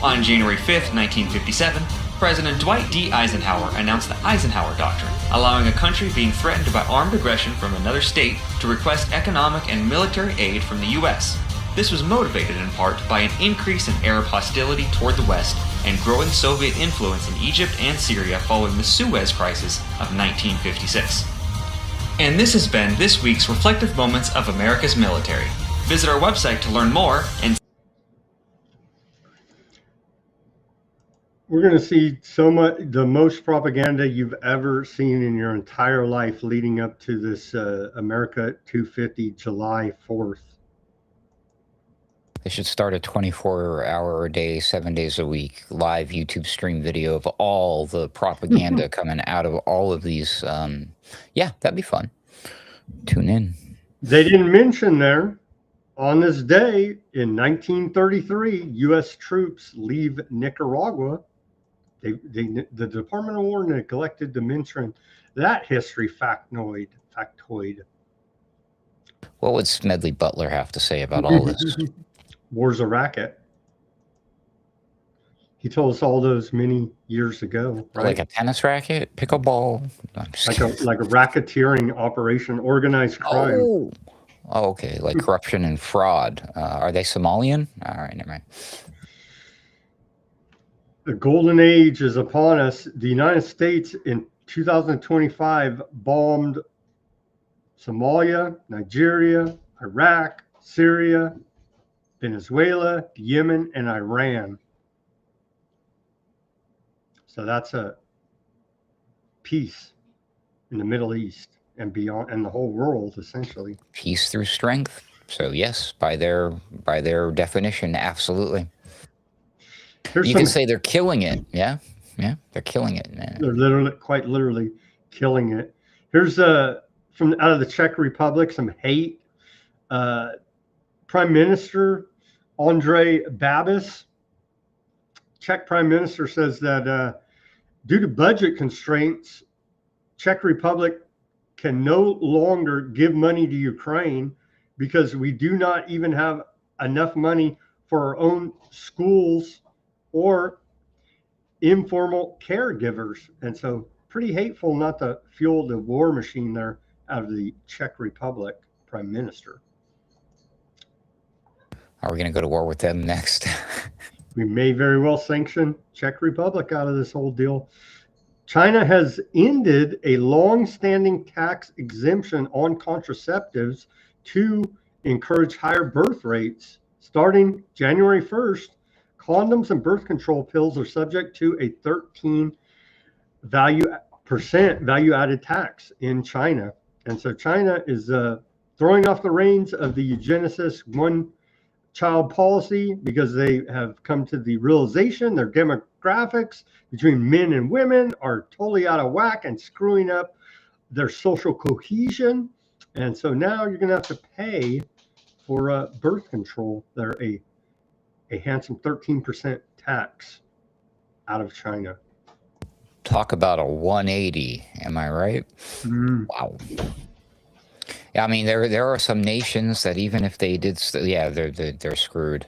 On January 5th, 1957, President Dwight D. Eisenhower announced the Eisenhower Doctrine, allowing a country being threatened by armed aggression from another state to request economic and military aid from the U.S. This was motivated in part by an increase in Arab hostility toward the West and growing Soviet influence in Egypt and Syria following the Suez Crisis of 1956. And this has been this week's Reflective Moments of America's Military. Visit our website to learn more and We're going to see the most propaganda you've ever seen in your entire life leading up to this America 250 July 4th. They should start a 24-hour a day, 7 days a week live YouTube stream video of all the propaganda coming out of all of these. Yeah, that'd be fun. Tune in. They didn't mention there, on this day in 1933, U.S. troops leave Nicaragua. The Department of War neglected to mention that history factoid. What would Smedley Butler have to say about all this? War's a racket. He told us all those many years ago, right? Like a tennis racket, pickleball, like a racketeering operation, organized crime. Oh, okay, like corruption and fraud. Are they Somalian? All right, never mind. The golden age is upon us. The United States in 2025 bombed Somalia, Nigeria, Iraq, Syria, Venezuela, Yemen, and Iran. So that's a peace in the Middle East and beyond, and the whole world, essentially. Peace through strength. So yes, by their definition, absolutely. You can say they're killing it. Yeah, they're killing it, man. They're quite literally killing it. Here's from out of the Czech Republic, some hate. Prime Minister Andrej Babis, Czech Prime Minister, says that due to budget constraints, Czech Republic can no longer give money to Ukraine because we do not even have enough money for our own schools or informal caregivers. And so pretty hateful not to fuel the war machine there out of the Czech Republic Prime Minister. Are we going to go to war with them next? We may very well sanction Czech Republic out of this whole deal. China has ended a long-standing tax exemption on contraceptives to encourage higher birth rates. Starting January 1st, condoms and birth control pills are subject to a 13% value-added tax in China. And so China is throwing off the reins of the eugenicist one-child policy because they have come to the realization their demographics between men and women are totally out of whack and screwing up their social cohesion. And so now you're going to have to pay for birth control. They're a handsome 13% tax out of China. Talk about a 180. Am I right? Mm. Wow. Yeah, I mean, there are some nations that even if they did, yeah, they're screwed.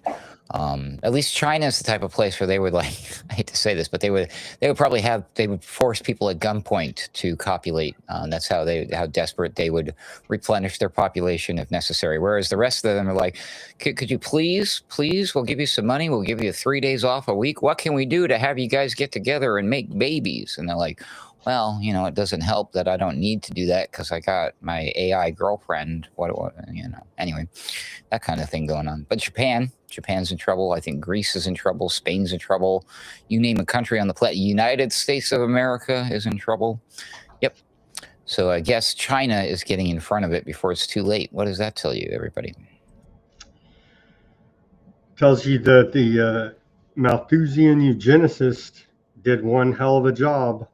At least China is the type of place where they would like. I hate to say this, but they would probably force people at gunpoint to copulate. That's how desperate they would replenish their population if necessary. Whereas the rest of them are like, could you please, we'll give you some money, we'll give you 3 days off a week. What can we do to have you guys get together and make babies? And they're like, well, it doesn't help that I don't need to do that because I got my AI girlfriend. What, anyway, that kind of thing going on. But Japan's in trouble. I think Greece is in trouble. Spain's in trouble. You name a country on the planet. United States of America is in trouble. Yep. So I guess China is getting in front of it before it's too late. What does that tell you, everybody? Tells you that the Malthusian eugenicist did one hell of a job.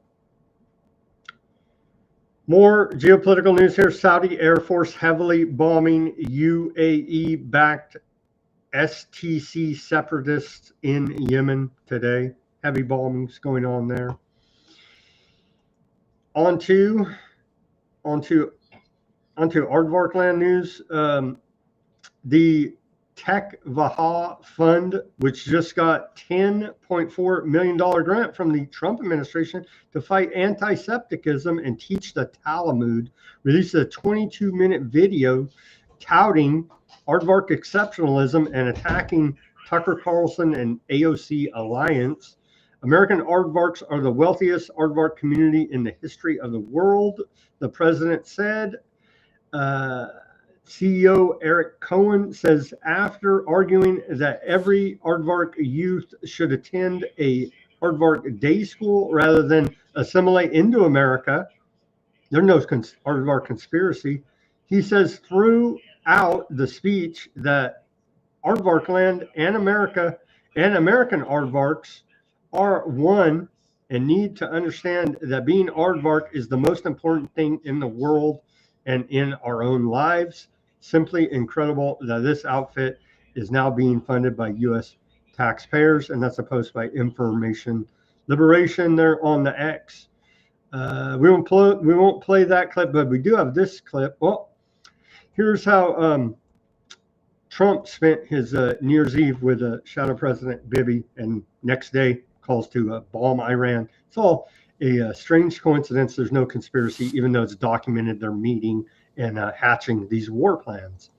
More geopolitical news here. Saudi Air Force heavily bombing UAE-backed STC separatists in Yemen today. Heavy bombings going on there. Onto Aardvark land news. The Tech Vaha Fund, which just got $10.4 million grant from the Trump administration to fight anti-Semitism and teach the Talmud, released a 22-minute video touting Aardvark exceptionalism and attacking Tucker Carlson and AOC alliance. American aardvarks are the wealthiest aardvark community in the history of the world, the president said. CEO Eric Cohen says after arguing that every aardvark youth should attend a aardvark day school rather than assimilate into America, there's no aardvark conspiracy. He says throughout the speech that aardvark land and America and American aardvarks are one and need to understand that being aardvark is the most important thing in the world and in our own lives. Simply incredible that this outfit is now being funded by U.S. taxpayers, and that's a post by Information Liberation there on the X. We won't play that clip, but we do have this clip. Well, here's how Trump spent his New Year's Eve with Shadow President Bibi, and next day calls to bomb Iran. It's all a strange coincidence. There's no conspiracy, even though it's documented their meeting and hatching these war plans.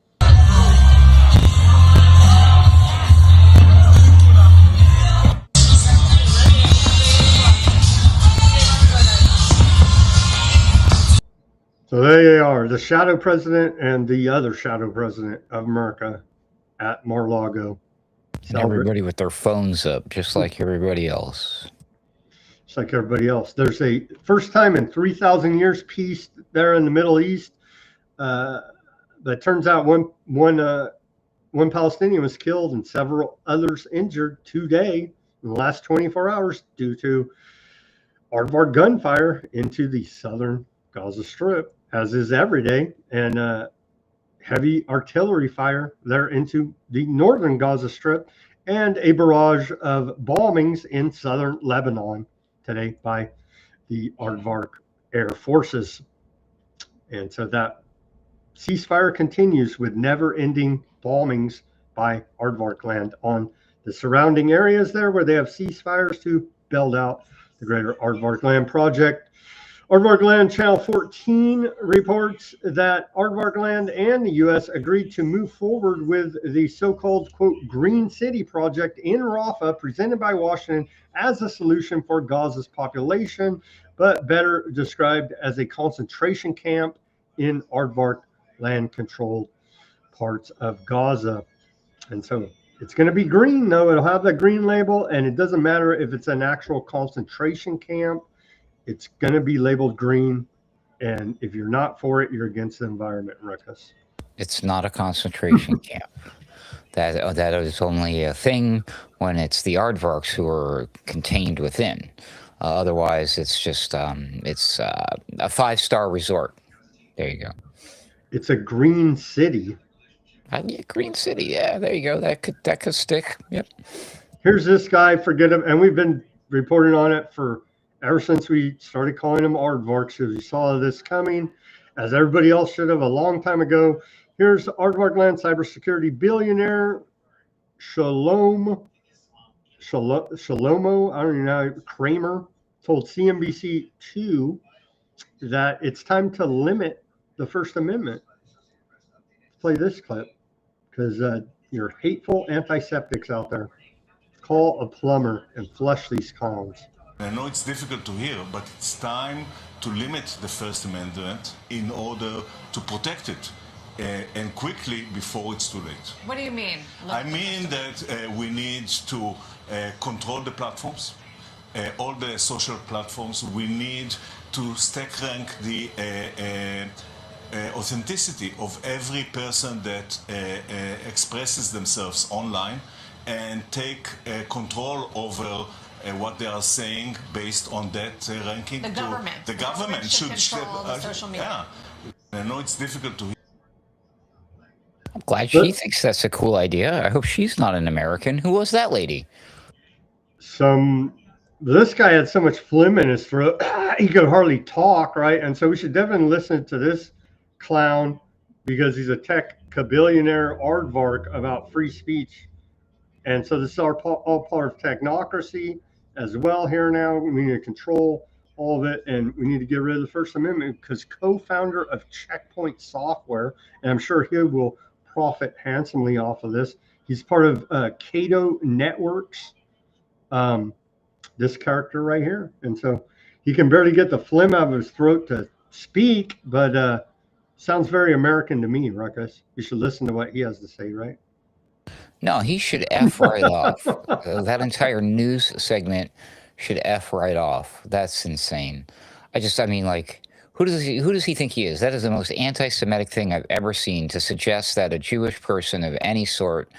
So there they are, the shadow president and the other shadow president of America at Mar-a-Lago. And everybody with their phones up, just like everybody else. Just like everybody else. There's a first time in 3,000 years peace there in the Middle East. But turns out one Palestinian was killed and several others injured today in the last 24 hours due to aardvark gunfire into the southern Gaza Strip, as is every day, and heavy artillery fire there into the northern Gaza Strip, and a barrage of bombings in southern Lebanon today by the Aardvark Air Forces. And so that ceasefire continues with never-ending bombings by Aardvark land on the surrounding areas there where they have ceasefires to build out the greater Aardvark land project. Aardvark Land Channel 14 reports that Aardvark Land and the U.S. agreed to move forward with the so-called, quote, Green City project in Rafah, presented by Washington as a solution for Gaza's population, but better described as a concentration camp in Aardvark land-controlled parts of Gaza. And so it's going to be green, though. It'll have that green label, and it doesn't matter if it's an actual concentration camp. It's going to be labeled green, and if you're not for it, you're against the environment, Ruckus. It's not a concentration camp. That is only a thing when it's the aardvarks who are contained within. Otherwise, it's just it's a 5-star resort. There you go. It's a green city. Yeah, green city. Yeah, there you go. That could stick. Yep. Here's this guy. Forget him, and we've been reporting on it for ever since we started calling them aardvarks, because we saw this coming. as everybody else should have a long time ago. Here's Aardvark Land cybersecurity billionaire Shlomo, I don't even know, Kramer told CNBC2 that it's time to limit the First Amendment. Play this clip because you're hateful antiseptics out there. Call a plumber and flush these columns. I know it's difficult to hear, but it's time to limit the First Amendment in order to protect it, and quickly before it's too late. What do you mean? I mean that we need to control the platforms, all the social platforms. We need to stack rank the authenticity of every person that expresses themselves online, and take control over what they are saying based on that ranking. The government. The government should control the social media. Yeah. I know it's difficult to hear. I'm glad she thinks that's a cool idea. I hope she's not an American. Who was that lady? This guy had so much phlegm in his throat, he could hardly talk, right? And so we should definitely listen to this clown because he's a tech billionaire aardvark about free speech. And so this is all part of technocracy as well here now. We need to control all of it, and we need to get rid of the First Amendment because co-founder of Checkpoint Software, and I'm sure he will profit handsomely off of this. He's part of Cato Networks, this character right here. And so he can barely get the phlegm out of his throat to speak, but sounds very American to me, Ruckus. You should listen to what he has to say, right? No, he should F right off. That entire news segment should F right off. That's insane. I mean, like, who does he think he is? That is the most anti-Semitic thing I've ever seen, to suggest that a Jewish person of any sort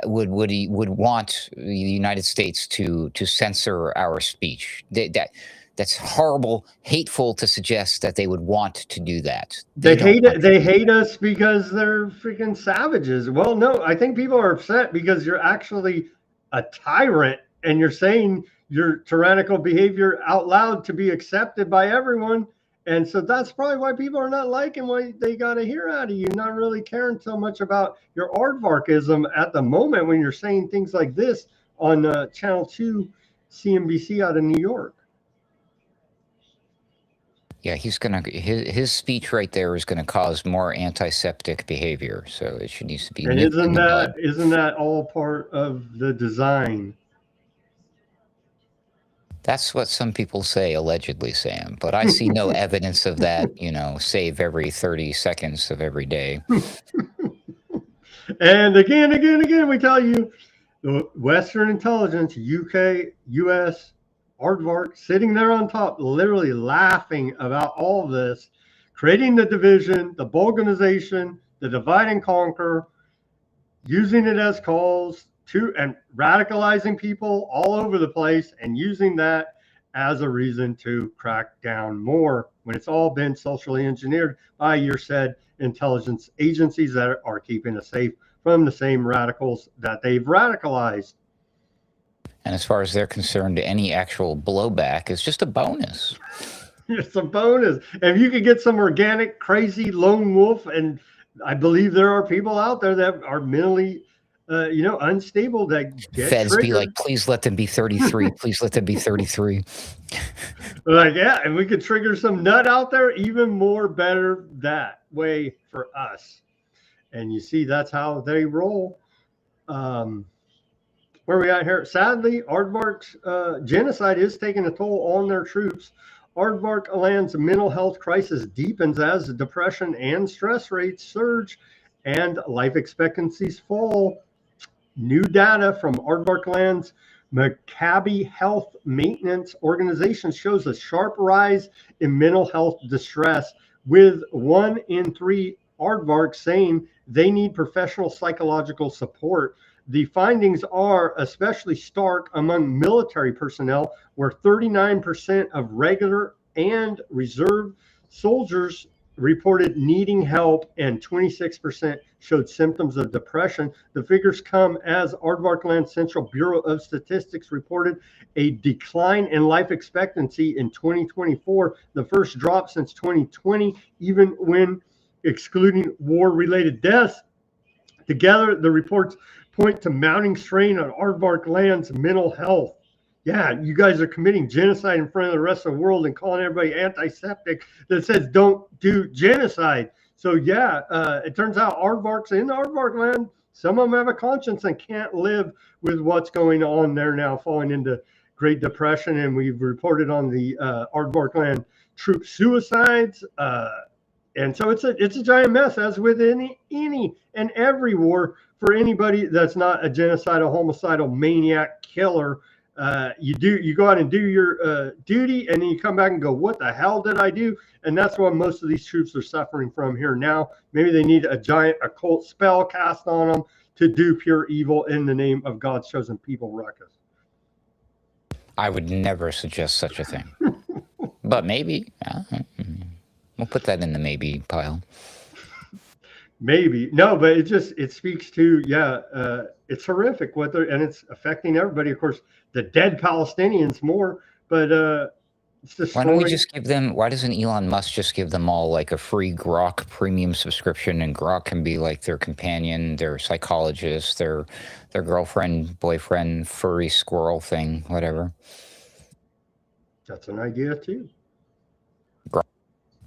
would want the United States to censor our speech. That's horrible, hateful to suggest that they would want to do that. They hate us because they're freaking savages. Well, no, I think people are upset because you're actually a tyrant and you're saying your tyrannical behavior out loud to be accepted by everyone. And so that's probably why people are not liking what they got to hear out of you, not really caring so much about your aardvarkism at the moment when you're saying things like this on Channel 2 CNBC out of New York. Yeah, his speech right there is gonna cause more antiseptic behavior. So it needs to be. And isn't that all part of the design? That's what some people say, allegedly, Sam. But I see no evidence of that. Save every 30 seconds of every day. And again, we tell you, the Western intelligence, UK, US. Aardvark sitting there on top, literally laughing about all of this, creating the division, the balkanization, the divide and conquer, using it as calls to, and radicalizing people all over the place, and using that as a reason to crack down more when it's all been socially engineered by your said intelligence agencies that are keeping us safe from the same radicals that they've radicalized. And as far as they're concerned, any actual blowback is just a bonus. It's a bonus. If you could get some organic, crazy lone wolf, and I believe there are people out there that are mentally, unstable that get Feds triggered. Be like, please let them be 33. Please let them be 33. Like, yeah, and we could trigger some nut out there, even more better that way for us. And you see, that's how they roll. Where we at here? Sadly, Aardvark's genocide is taking a toll on their troops. Aardvark Land's mental health crisis deepens as depression and stress rates surge and life expectancies fall. New data from Aardvark Land's Maccabi Health Maintenance Organization shows a sharp rise in mental health distress, with 1 in 3 Aardvarks saying they need professional psychological support. The findings are especially stark among military personnel, where 39% of regular and reserve soldiers reported needing help, and 26% showed symptoms of depression. The figures come as Aardvark Land Central Bureau of Statistics reported a decline in life expectancy in 2024, the first drop since 2020, even when excluding war-related deaths. Together, the reports point to mounting strain on Aardvark Land's mental health. Yeah, you guys are committing genocide in front of the rest of the world and calling everybody antiseptic that says don't do genocide. So yeah, it turns out Aardvarks in Aardvark Land, some of them have a conscience and can't live with what's going on there now, falling into Great Depression. And we've reported on the Aardvark Land troop suicides. And so it's a giant mess, as with any and every war. For anybody that's not a genocidal, homicidal, maniac killer, you go out and do your duty, and then you come back and go, what the hell did I do? And that's what most of these troops are suffering from here now. Maybe they need a giant occult spell cast on them to do pure evil in the name of God's chosen people, Ruckus. I would never suggest such a thing. But maybe. We'll put that in the maybe pile. Maybe. No, but it speaks to, it's horrific and it's affecting everybody. Of course, the dead Palestinians more, but it's the Why don't we just give them, why doesn't Elon Musk just give them all like a free Grok premium subscription, and Grok can be like their companion, their psychologist, their girlfriend, boyfriend, furry squirrel thing, whatever. That's an idea too.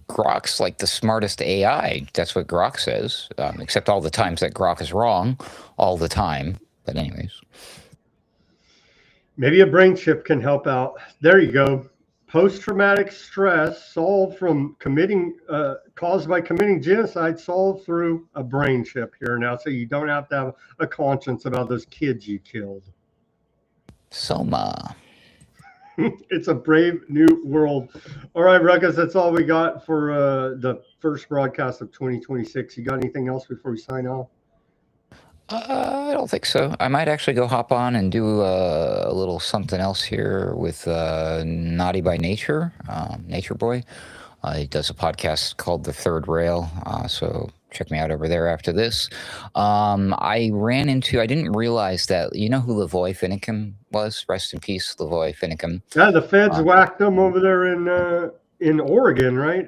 Grok's like the smartest AI. That's what Grok says, except all the times that Grok is wrong, all the time. But anyways. Maybe a brain chip can help out. There you go. Post-traumatic stress solved from caused by committing genocide, solved through a brain chip here now, so you don't have to have a conscience about those kids you killed. Soma. It's a brave new world. All right, Ruckus, that's all we got for the first broadcast of 2026. You got anything else before we sign off? I don't think so. I might actually go hop on and do a little something else here with Naughty by Nature, Nature Boy. He does a podcast called The Third Rail, so check me out over there after this. I didn't realize that, you know who Lavoy Finicum was? Rest in peace, Lavoy Finicum. Yeah, the feds whacked him over there in Oregon, right?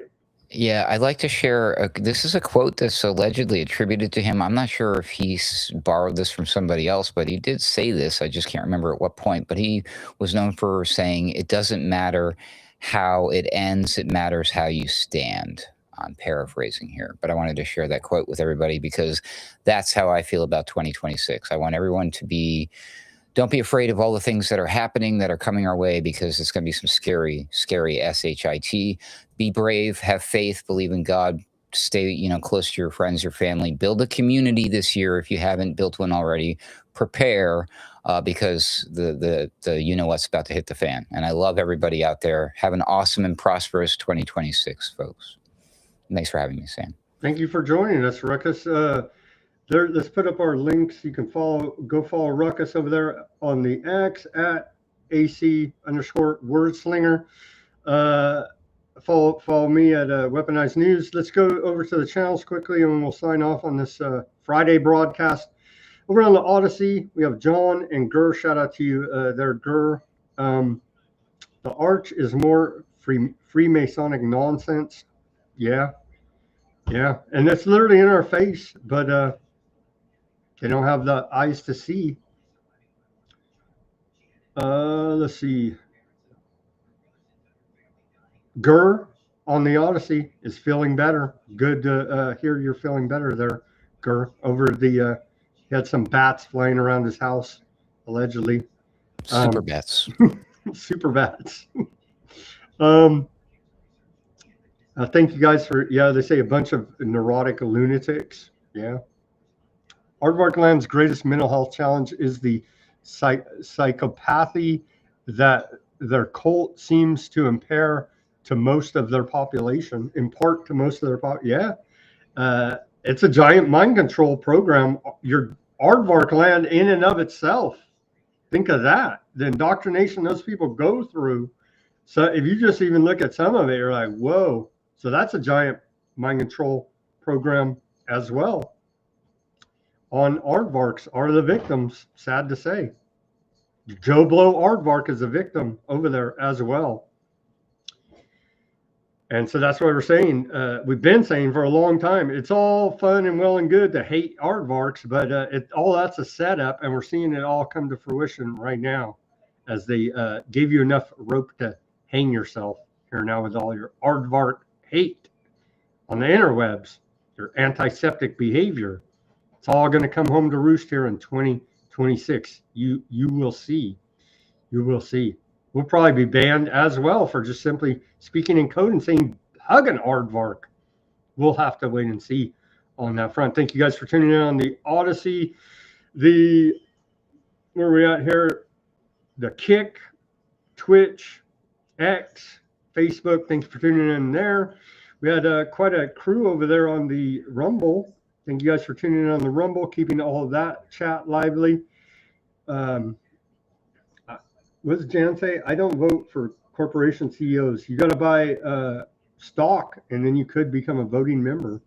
Yeah, I'd like to share, this is a quote that's allegedly attributed to him. I'm not sure if he borrowed this from somebody else, but he did say this. I just can't remember at what point, but he was known for saying, it doesn't matter how it ends, it matters how you stand. I'm paraphrasing here, but I wanted to share that quote with everybody because that's how I feel about 2026. I want everyone to don't be afraid of all the things that are happening, that are coming our way, because it's going to be some scary, scary SHIT. Be brave, have faith, believe in God, stay, close to your friends, your family, build a community this year. If you haven't built one already, prepare, because the what's about to hit the fan. And I love everybody out there. Have an awesome and prosperous 2026, folks. Thanks for having me, Sam. Thank you for joining us, Ruckus. Let's put up our links. You can go follow Ruckus over there on the X at AC_wordslinger. Follow me at Weaponized News. Let's go over to the channels quickly, and we'll sign off on this Friday broadcast. Over on the Odysee, we have John and Gur. Shout out to you there, Gur. The Arch is more Freemasonic nonsense. Yeah. And that's literally in our face, but they don't have the eyes to see. Let's see. Gur on the Odysee is feeling better. Good to hear you're feeling better there, Gur. He had some bats flying around his house, allegedly. Super bats. Super bats. Thank you guys for, they say a bunch of neurotic lunatics. Yeah. Aardvark Land's greatest mental health challenge is the psychopathy that their cult seems to impair to most of their population, impart to most of their population. Yeah. It's a giant mind control program. Your Aardvark Land in and of itself. Think of that. The indoctrination those people go through. So if you just even look at some of it, you're like, whoa. So that's a giant mind control program as well. On aardvarks are the victims, sad to say. Joe Blow aardvark is a victim over there as well. And so that's what we're saying. We've been saying for a long time, it's all fun and well and good to hate aardvarks, but all that's a setup, and we're seeing it all come to fruition right now as they gave you enough rope to hang yourself here now with all your aardvark hate on the interwebs, your antiseptic behavior. It's all going to come home to roost here in 2026. You will see. You will see. We'll probably be banned as well for just simply speaking in code and saying hug an aardvark. We'll have to wait and see on that front. Thank you guys for tuning in on the Odysee, where are we at here? The Kick, Twitch, X, Facebook. Thanks for tuning in there. We had quite a crew over there on the Rumble. Thank you guys for tuning in on the Rumble, keeping all of that chat lively. What does Jan say? I don't vote for corporation CEOs. You got to buy stock, and then you could become a voting member.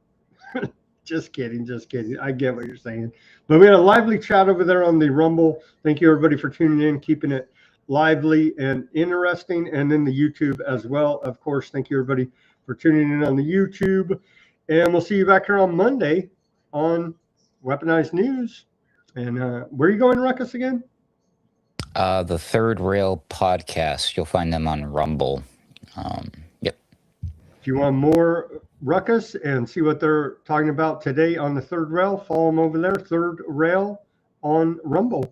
Just kidding, just kidding. I get what you're saying. But we had a lively chat over there on the Rumble. Thank you, everybody, for tuning in, keeping it lively and interesting, and then the YouTube as well. Of course, thank you, everybody, for tuning in on the YouTube. And we'll see you back here on Monday on Weaponized News. And where are you going, Ruckus, again? The Third Rail podcast. You'll find them on Rumble. Yep. If you want more Ruckus and see what they're talking about today on the Third Rail, follow them over there, Third Rail on Rumble,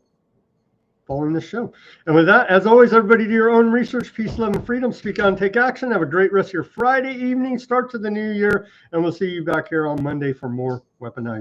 following the show. And with that, as always, everybody do your own research. Peace, love, and freedom. Speak on, take action. Have a great rest of your Friday evening, start to the new year, and we'll see you back here on Monday for more Weaponized.